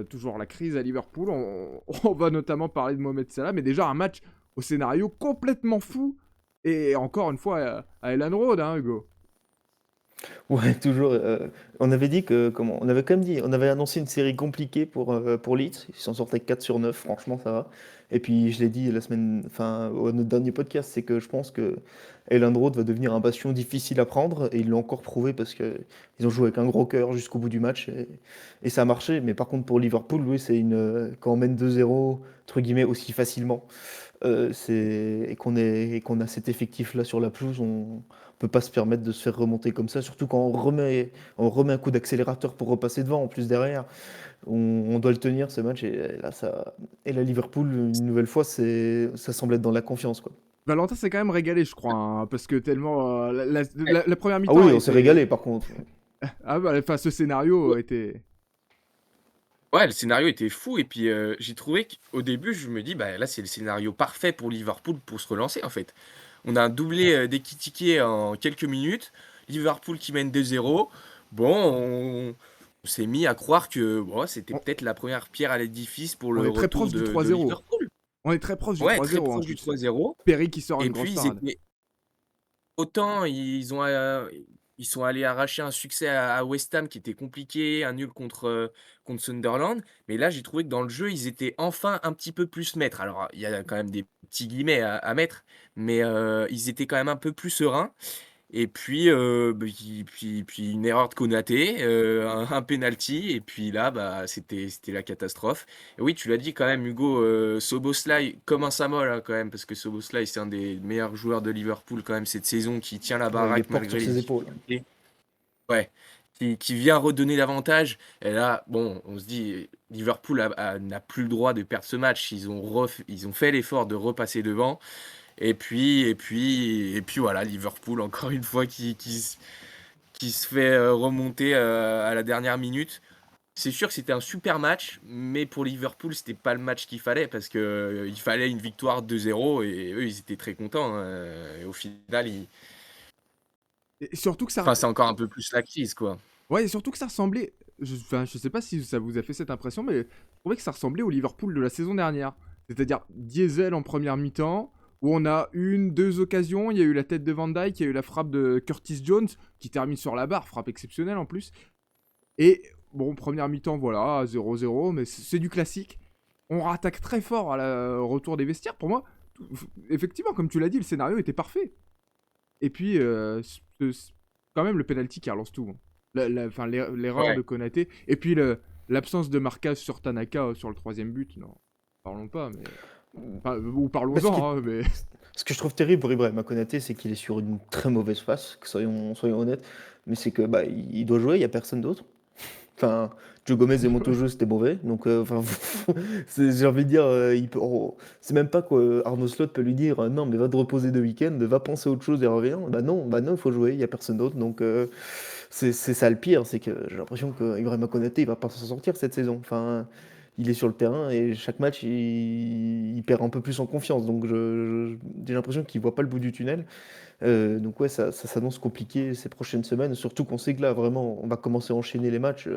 Toujours la crise à Liverpool. On va notamment parler de Mohamed Salah, mais déjà un match au scénario complètement fou. Et encore une fois, à Elland Road, hein, Hugo. Ouais, toujours. On avait dit que. Comment? On avait quand même dit. On avait annoncé une série compliquée pour Leeds. Ils s'en sortaient 4 sur 9, franchement, ça va. Et puis, je l'ai dit la semaine. Enfin, au notre dernier podcast, c'est que je pense que Elland Road va devenir un bastion difficile à prendre. Et ils l'ont encore prouvé parce que ils ont joué avec un gros cœur jusqu'au bout du match. Et ça a marché. Mais par contre, pour Liverpool, oui, c'est une. Quand on mène 2-0, entre guillemets, aussi facilement. Et qu'on a cet effectif-là sur la pelouse, on peut pas se permettre de se faire remonter comme ça, surtout quand on remet un coup d'accélérateur pour repasser devant, en plus derrière, on doit le tenir ce match, et là Liverpool, une nouvelle fois, ça semble être dans la confiance, quoi. Valentin s'est quand même régalé, je crois, hein, parce que tellement la première Ah mi-temps oui, a on s'est été- régalé par contre. Ah bah, enfin, ce scénario était... Ouais, le scénario était fou et puis j'ai trouvé qu'au début, je me dis, bah là, c'est le scénario parfait pour Liverpool pour se relancer en fait. On a un doublé d'Ekitike en quelques minutes, Liverpool qui mène 2-0. Bon, on s'est mis à croire que bon, c'était On, peut-être la première pierre à l'édifice pour on le est très retour proche du de 3-0. Liverpool. On est très proche du Ouais, très 3-0 en proche du plus. 3-0. Perry qui sort Et une grosse puis parade. autant ils sont allés arracher un succès à West Ham qui était compliqué, un nul contre Sunderland, mais là j'ai trouvé que dans le jeu, ils étaient enfin un petit peu plus maîtres. Alors, il y a quand même des petits guillemets à mettre, mais ils étaient quand même un peu plus sereins et puis, puis une erreur de Konaté, un penalty et puis là, bah, c'était la catastrophe. Et oui, tu l'as dit quand même Hugo, Szoboszlai comme un Samoa, hein, quand même, parce que Szoboszlai, c'est un des meilleurs joueurs de Liverpool quand même cette saison, qui tient la Ouais, il les baraque porte malgré sur les ses épaules. difficultés. Ouais, qui vient redonner l'avantage et là, bon, on se dit: «Liverpool n'a plus le droit de perdre ce match». Ils ont fait l'effort de repasser devant et puis voilà, Liverpool encore une fois qui se fait remonter à la dernière minute. C'est sûr que c'était un super match, mais pour Liverpool, c'était pas le match qu'il fallait parce que il fallait une victoire 2-0 et eux, ils étaient très contents, hein, et au final, Et surtout que ça... enfin, c'est encore un peu plus la crise, quoi. Ouais, et surtout que ça ressemblait... Enfin, je sais pas si ça vous a fait cette impression, mais je trouvais que ça ressemblait au Liverpool de la saison dernière. C'est-à-dire diesel en première mi-temps, où on a deux occasions. Il y a eu la tête de Van Dijk, il y a eu la frappe de Curtis Jones, qui termine sur la barre, frappe exceptionnelle en plus. Et bon, première mi-temps, voilà, 0-0, mais c'est du classique. on rattaque très fort au retour des vestiaires. Pour moi, effectivement, comme tu l'as dit, le scénario était parfait. Et puis, quand même, le penalty qui relance tout, hein. Enfin, l'erreur Ouais. de Konaté. Et puis, l'absence de marquage sur Tanaka sur le troisième but. Non, parlons pas, mais. Enfin, ou Bah, ce, qui est- parlons-en, hein, mais. ce que je trouve terrible pour Ibrahima Konaté, c'est qu'il est sur une très mauvaise passe, que soyons honnêtes. Mais c'est que bah, il doit jouer, il n'y a personne d'autre. Enfin, Joe Gomez et Montojo, c'était mauvais. Donc, enfin, j'ai envie de dire, c'est même pas quoi. Arnaud Slot peut lui dire non, mais va te reposer de week-end, va penser à autre chose et reviens. Bah non, il faut jouer, il n'y a personne d'autre. Donc, c'est ça le pire, c'est que j'ai l'impression que Ibrahima Konaté, il va pas s'en sortir cette saison. Enfin, il est sur le terrain et chaque match, il perd un peu plus en confiance. Donc, j'ai l'impression qu'il voit pas le bout du tunnel. Donc ouais, ça s'annonce compliqué ces prochaines semaines, surtout qu'on sait que là, vraiment, on va commencer à enchaîner les matchs.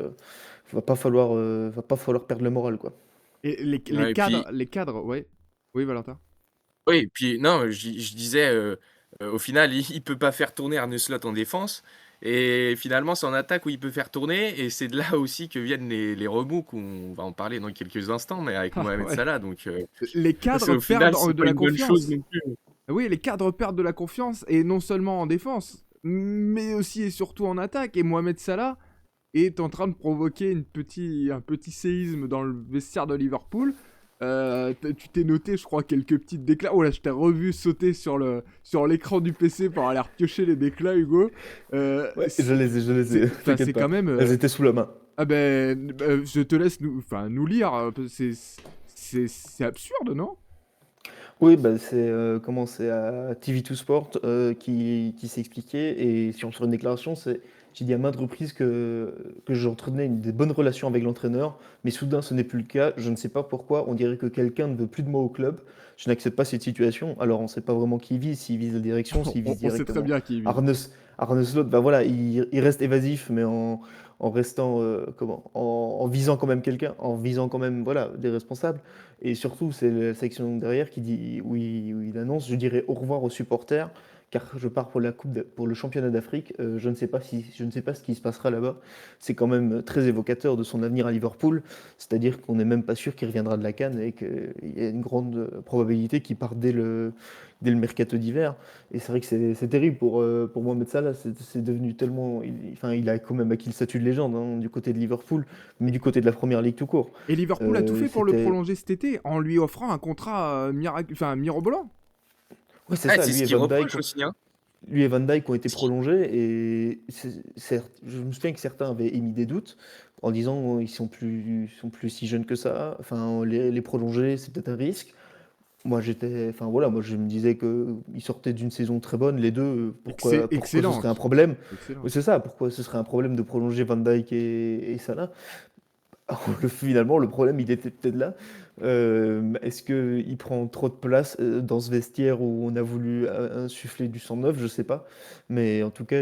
Va pas falloir perdre le moral, quoi. Et les Ouais, et puis, cadres, ouais. Oui, Valentin. oui, puis non, je disais, au final, il peut pas faire tourner Arne Slot en défense. Et finalement, c'est en attaque où il peut faire tourner. Et c'est de là aussi que viennent les remous, qu'on va en parler dans quelques instants, mais avec Ah, Mohamed ouais. Salah. Donc, Les cadres au final, perdent c'est de pas la une bonne chose confiance. non plus. Oui, les cadres perdent de la confiance, et non seulement en défense, mais aussi et surtout en attaque. Et Mohamed Salah est en train de provoquer un petit séisme dans le vestiaire de Liverpool. Tu t'es noté, je crois, quelques petites déclats. Oh là, je t'ai revu sauter sur l'écran du PC pour aller repiocher les déclats, Hugo. Ouais, je les ai, Enfin, t'inquiète c'est quand pas. même. Elles étaient sous la main. Ah ben, je te laisse nous lire. C'est absurde, non? Oui, bah c'est à TV2 Sport qui s'est expliqué et sur une déclaration, j'ai dit à maintes reprises que j'entretenais des bonnes relations avec l'entraîneur, mais soudain ce n'est plus le cas. Je ne sais pas pourquoi. On dirait que quelqu'un ne veut plus de moi au club. Je n'accepte pas cette situation. Alors on ne sait pas vraiment qui il vise, s'il vise la direction, s'il vise On sait très directement bien qui il vise. Arne, Arne Slot. Bah voilà, il reste évasif, mais en restant en visant quand même quelqu'un, en visant quand même voilà des responsables. Et surtout, c'est la section derrière qui dit, où il annonce, je dirais au revoir aux supporters, car je pars pour pour le championnat d'Afrique. Je ne sais pas ce qui se passera là-bas. C'est quand même très évocateur de son avenir à Liverpool. C'est-à-dire qu'on n'est même pas sûr qu'il reviendra de la CAN et qu'il y a une grande probabilité qu'il parte dès le mercato d'hiver. Et c'est vrai que c'est terrible pour Mohamed Salah. C'est devenu tellement, enfin, il a quand même acquis le statut de légende hein, du côté de Liverpool, mais du côté de la première ligue tout court. Et Liverpool a tout fait pour le C'était prolonger cet été en lui offrant un contrat mirobolant. Ouais, c'est Ouais, ça, c'est ce qu'il reproche aussi, hein. Lui et Van Dijk ont été prolongés et je me souviens que certains avaient émis des doutes en disant ils sont plus si jeunes que ça. Enfin, les prolonger, c'est peut-être un risque. Enfin voilà, moi je me disais qu'ils sortaient d'une saison très bonne, les deux. Pourquoi ce serait un Excellente. problème? Oui, Excellente. c'est ça. Pourquoi ce serait un problème de prolonger Van Dijk et Salah? Finalement, le problème, il était peut-être là. Est-ce qu'il prend trop de place dans ce vestiaire où on a voulu insuffler du sang neuf? Je sais pas. Mais en tout cas,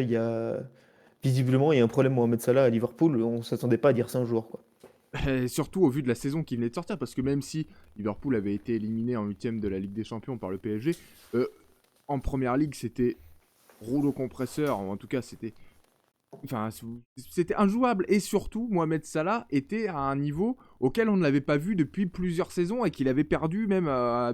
visiblement, il y a un problème Mohamed Salah à Liverpool. On s'attendait pas à dire ça un jour, quoi. Et surtout au vu de la saison qui venait de sortir, parce que même si Liverpool avait été éliminé en huitième de la Ligue des Champions par le PSG, en première ligue c'était rouleau compresseur, ou en tout cas c'était injouable. Et surtout, Mohamed Salah était à un niveau auquel on ne l'avait pas vu depuis plusieurs saisons et qu'il avait perdu même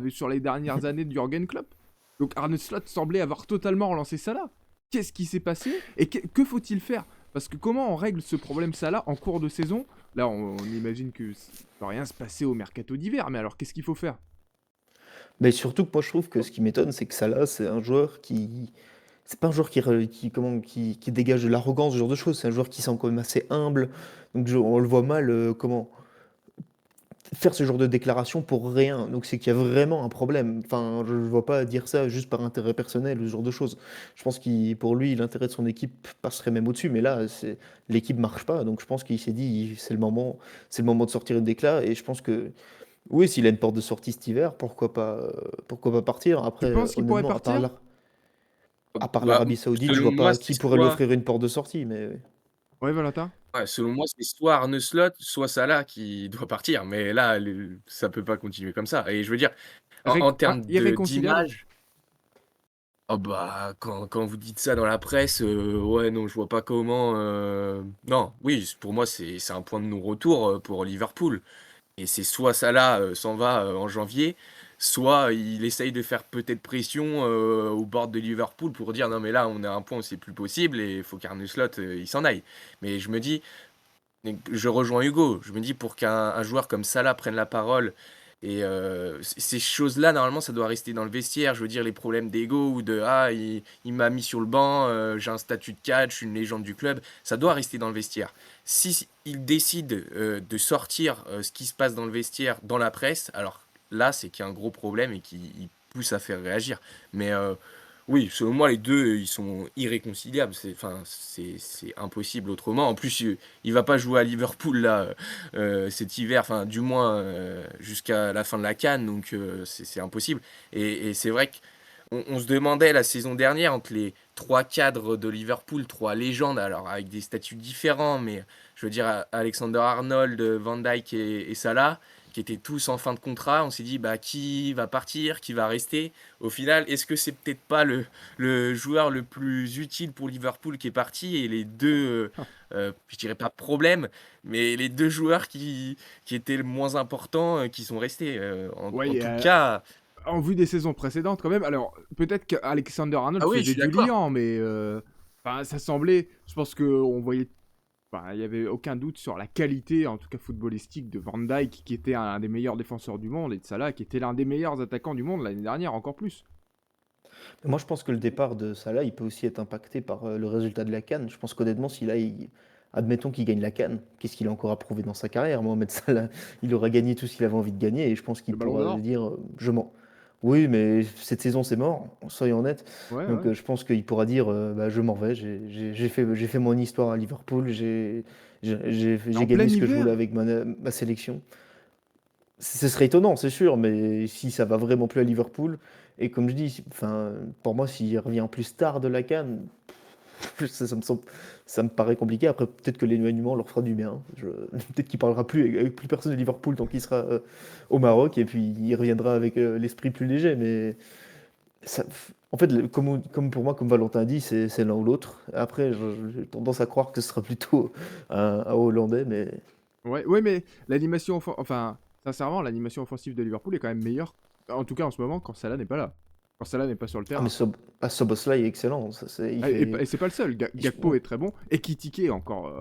sur les dernières années de Jürgen Klopp. Donc Arne Slot semblait avoir totalement relancé Salah. Qu'est-ce qui s'est passé et que faut-il faire? Parce que comment on règle ce problème Salah en cours de saison? Là, on imagine que ça ne peut rien se passer au mercato d'hiver, mais alors qu'est-ce qu'il faut faire? Mais surtout que moi, je trouve que ce qui m'étonne, c'est que Salah, c'est un joueur qui. C'est pas un joueur qui dégage de l'arrogance, ce genre de choses. C'est un joueur qui semble quand même assez humble. Donc on le voit mal faire ce genre de déclaration pour rien. Donc c'est qu'il y a vraiment un problème. Enfin, je ne vois pas dire ça juste par intérêt personnel ou ce genre de choses. Je pense qu'il, pour lui, l'intérêt de son équipe passerait même au-dessus. Mais là, l'équipe marche pas. Donc je pense qu'il s'est dit, c'est le moment de sortir une déclat. Et je pense que oui, s'il a une porte de sortie cet hiver, pourquoi pas partir. Tu Après, penses qu'il pourrait honnêtement, partir? à part Bah, l'Arabie Saoudite, je selon vois moi, pas c'est qui pourrait lui soit offrir une porte de sortie. Mais Ouais, Valentin? ouais, selon moi, c'est soit Arne Slot, soit Salah qui doit partir. Mais là, ça peut pas continuer comme ça. Et je veux dire, en termes Irréconciliable? d'image, oh bah, quand vous dites ça dans la presse, ouais, non, je vois pas comment. Non, oui, pour moi, c'est un point de non-retour pour Liverpool. Et c'est soit Salah, s'en va, en janvier, soit il essaye de faire peut-être pression, au board de Liverpool pour dire: «Non mais là, on est à un point où c'est plus possible et il faut qu'Arne Slot, il s'en aille». Mais je me dis donc je rejoins Hugo, je me dis pour qu'un joueur comme Salah prenne la parole et ces choses-là, normalement, ça doit rester dans le vestiaire. Je veux dire les problèmes d'ego ou de: «Ah, il m'a mis sur le banc, j'ai un statut de cadre, je suis une légende du club», ça doit rester dans le vestiaire. Si il décide, de sortir, ce qui se passe dans le vestiaire dans la presse, alors là, c'est qu'il y a un gros problème et qui pousse à faire réagir. Mais oui, selon moi, les 2 ils sont irréconciliables. C'est impossible autrement. En plus, il va pas jouer à Liverpool là, cet hiver, enfin du moins, jusqu'à la fin de la CAN, donc c'est impossible et c'est vrai qu'on se demandait la saison dernière entre les 3 cadres de Liverpool, 3 légendes, alors avec des statuts différents, mais je veux dire Alexander-Arnold, Van Dijk et Salah, qui étaient tous en fin de contrat. On s'est dit: «Bah, qui va partir? Qui va rester?» Au final, est-ce que c'est peut-être pas le joueur le plus utile pour Liverpool qui est parti et les 2, je dirais pas problème, mais les 2 joueurs qui étaient le moins importants, qui sont restés, en Ouais, tout cas en vue des saisons précédentes quand même. Alors, peut-être qu'Alexander-Arnold ah oui, je faisait suis du d'accord. liant, mais enfin, ça semblait. Je pense qu'on voyait. Enfin, il n'y avait aucun doute sur la qualité, en tout cas footballistique, de Van Dijk, qui était un des meilleurs défenseurs du monde, et de Salah, qui était l'un des meilleurs attaquants du monde l'année dernière, encore plus. Moi, je pense que le départ de Salah, il peut aussi être impacté par le résultat de la CAN. Je pense qu'honnêtement, si là, admettons qu'il gagne la CAN, qu'est-ce qu'il a encore à prouver dans sa carrière? Mohamed Salah, il aura gagné tout ce qu'il avait envie de gagner et je pense qu'il Le Ballon pourra d'Or. dire je m'en. Oui, mais cette saison, c'est mort, soyons honnêtes. Ouais, Donc, ouais. je pense qu'il pourra dire bah, je m'en vais, j'ai fait mon histoire à Liverpool, En j'ai plein gagné ce que je voulais hiver. avec ma sélection. Ce serait étonnant, c'est sûr, mais si ça va vraiment plus à Liverpool, et comme je dis, enfin, pour moi, s'il revient plus tard de la CAN, ça me paraît compliqué. Après, peut-être que l'éloignement leur fera du bien. Peut-être qu'il parlera plus avec plus personne de Liverpool tant qu'il sera au Maroc, et puis il reviendra avec l'esprit plus léger. Mais en fait, comme pour moi, comme Valentin dit, c'est l'un ou l'autre. Après, j'ai tendance à croire que ce sera plutôt un Hollandais, mais Ouais, ouais, mais l'animation, enfin, sincèrement, l'animation offensive de Liverpool est quand même meilleure, en tout cas en ce moment, quand Salah n'est pas là. Quand Salah n'est pas sur le ah, mais terrain. Szoboszlai est excellent. Il Ah, Et, fait, et c'est pas le seul. Gakpo ouais. est très bon. Et Kitike est encore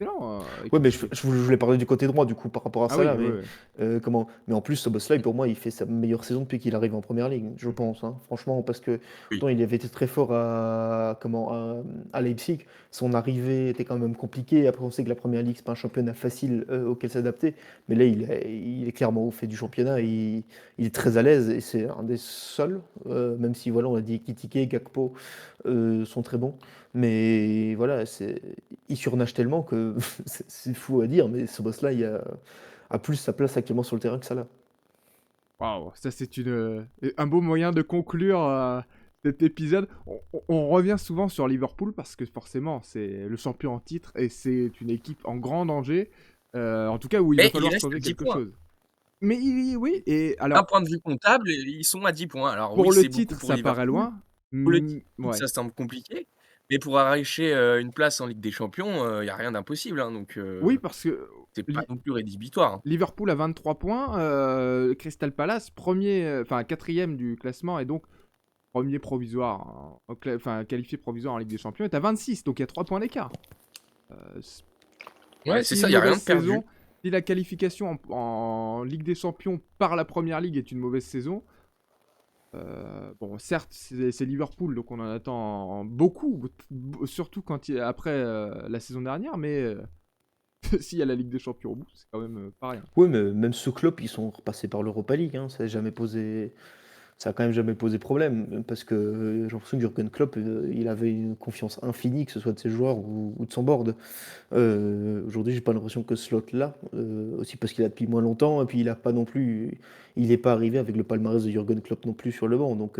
excellent. Ouais, mais Ekitike. je voulais parler du côté droit, du coup, par rapport à Ah ça, oui, là. ouais, Mais, ouais. comment... mais en plus, ce boss-là, pour moi, il fait sa meilleure saison depuis qu'il arrive en première ligue, je pense, hein. Franchement, parce que Oui. autant il avait été très fort à Leipzig, son arrivée était quand même compliquée. Après, on sait que la première ligue, c'est pas un championnat facile auquel s'adapter. Mais là, il est clairement au fait du championnat. Il est très à l'aise et c'est un des seuls, même si, voilà, on a dit Ekitike, Gakpo sont très bons. Mais voilà, il surnage tellement que c'est fou à dire, mais ce boss-là, a plus sa place actuellement sur le terrain que ça là. Waouh, ça c'est un beau moyen de conclure cet épisode. On revient souvent sur Liverpool parce que forcément c'est le champion en titre et c'est une équipe en grand danger. En tout cas où il va Mais il falloir reste à changer 10 quelque points. chose. Mais oui, et D'un alors point de vue comptable, ils sont à 10 points. Alors oui, pour le c'est beaucoup titre pour ça paraît Liverpool. loin. Pour le titre, Ouais. ça semble compliqué, mais pour arracher, une place en Ligue des Champions, il y a rien d'impossible, hein, donc Oui, parce que c'est pas non plus rédhibitoire, hein. Liverpool a 23 points, Crystal Palace premier, enfin quatrième du classement et donc premier provisoire, enfin qualifié provisoire en Ligue des Champions est à 26, donc il y a 3 points d'écart. Ouais, c'est Si ça, une il y a rien mauvaise de perdu. saison, si la qualification en Ligue des Champions par la Première Ligue est une mauvaise saison, bon, certes, c'est Liverpool, donc on en attend beaucoup, surtout après la saison dernière, mais s'il y a la Ligue des Champions au bout, c'est quand même pas rien. Oui, mais même ce club, ils sont repassés par l'Europa League, hein, ça a quand même jamais posé problème, parce que j'ai l'impression que Jürgen Klopp, il avait une confiance infinie, que ce soit de ses joueurs ou de son board. Aujourd'hui, j'ai pas l'impression que ce slot-là, aussi parce qu'il a depuis moins longtemps, et puis il a pas non plus, il n'est pas arrivé avec le palmarès de Jürgen Klopp non plus sur le banc, donc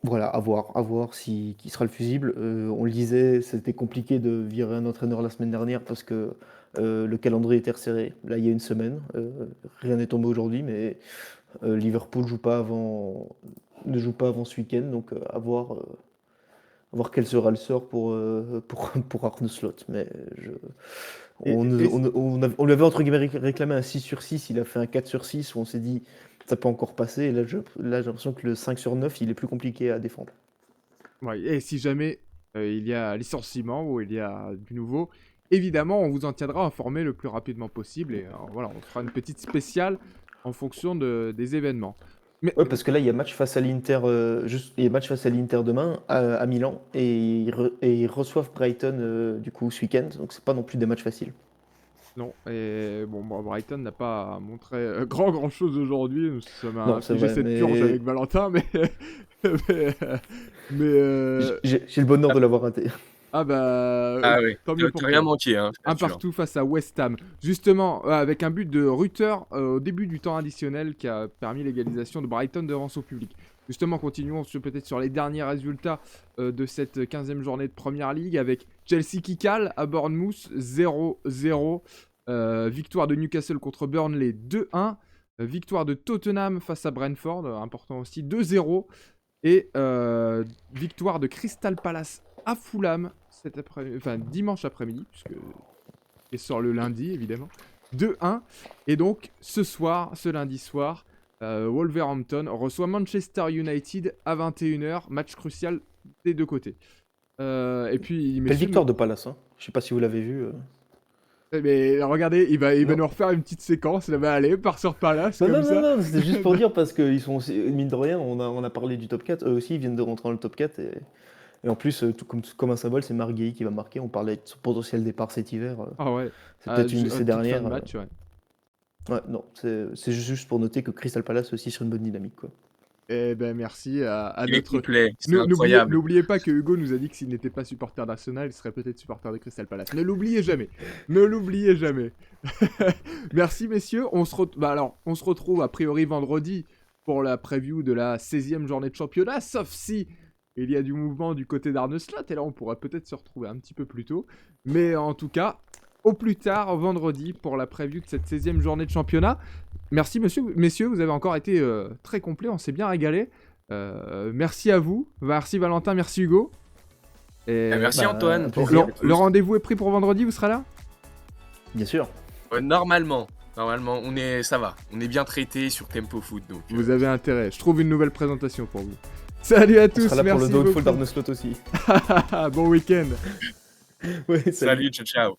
voilà, à voir qui sera le fusible. On le disait, c'était compliqué de virer un entraîneur la semaine dernière parce que le calendrier était resserré. Là, il y a une semaine, rien n'est tombé aujourd'hui, mais Liverpool ne joue pas avant ce week-end, donc voir quel sera le sort pour Arne Slot. Mais Et, on, et- on lui avait entre guillemets réclamé un 6 sur 6, il a fait un 4 sur 6 où on s'est dit ça peut encore passer. Et là, j'ai l'impression que le 5 sur 9, il est plus compliqué à défendre. ouais, et si jamais il y a licenciement ou il y a du nouveau, évidemment, on vous en tiendra informé le plus rapidement possible. Et voilà, on fera une petite spéciale en fonction des événements. Mais Ouais, parce que là, il y a match face à l'Inter, il y a match face à l'Inter demain à Milan et ils reçoivent Brighton du coup ce week-end. Donc c'est pas non plus des matchs faciles. non, et bon, Brighton n'a pas montré grand chose aujourd'hui. Ça m'a Non, c'est infligé vrai, cette mais purge avec Valentin, mais mais j'ai le bonheur de l'avoir raté. ah bah Ah oui, tant mieux pour t'as rien toi. manqué, hein, je Un t'assure. partout face à West Ham. Justement, avec un but de Rutter au début du temps additionnel qui a permis l'égalisation de Brighton devant son public. Justement, continuons peut-être sur les derniers résultats de cette 15e journée de Première Ligue avec Chelsea qui cale à Bournemouth 0-0. Victoire de Newcastle contre Burnley 2-1. Victoire de Tottenham face à Brentford, important aussi, 2-0. Et victoire de Crystal Palace à Fulham dimanche après-midi, puisque et sort le lundi évidemment. 2-1. Et donc ce lundi soir, Wolverhampton reçoit Manchester United à 21h, match crucial des deux côtés. Et puis, Quelle messieurs, victoire de Palace, hein. Je sais pas si vous l'avez vu. mais regardez, il va Non. nous refaire une petite séquence. Là, allez, part sur Palace Non, comme non, non, ça. non, c'était juste pour dire parce qu'ils sont aussi, mine de rien, on a parlé du top 4, eux aussi ils viennent de rentrer dans le top 4 et en plus, comme un symbole, c'est Marguerite qui va marquer. On parlait de son potentiel départ cet hiver. Ah ouais. C'est peut-être une de Petite ces fin dernières. de match, ouais. Ouais, non, c'est juste pour noter que Crystal Palace est aussi sur une bonne dynamique, quoi. Eh ben merci à Il est notre. complet, c'est N'oubliez incroyable. n'oubliez pas que Hugo nous a dit que s'il n'était pas supporter d'Arsenal, il serait peut-être supporter de Crystal Palace. Ne l'oubliez jamais. Ne l'oubliez jamais. Merci messieurs. On se retrouve a priori vendredi pour la preview de la 16e journée de championnat, sauf si il y a du mouvement du côté d'Arne Slot, et là on pourrait peut-être se retrouver un petit peu plus tôt. Mais en tout cas, au plus tard vendredi pour la preview de cette 16e journée de championnat. Merci messieurs, vous avez encore été très complets, on s'est bien régalé. Merci à vous, merci Valentin, merci Hugo. Et Merci Bah, Antoine. plaisir. le rendez-vous est pris pour vendredi, vous serez là? Bien sûr. Normalement, ça va. On est bien traité sur Tempo Foot, donc. Vous avez intérêt, je trouve une nouvelle présentation pour vous. Salut à On tous, sera là pour merci le downfall beaucoup. d'Arne Slot aussi. Bon week-end. Ouais, Salut, ciao, ciao.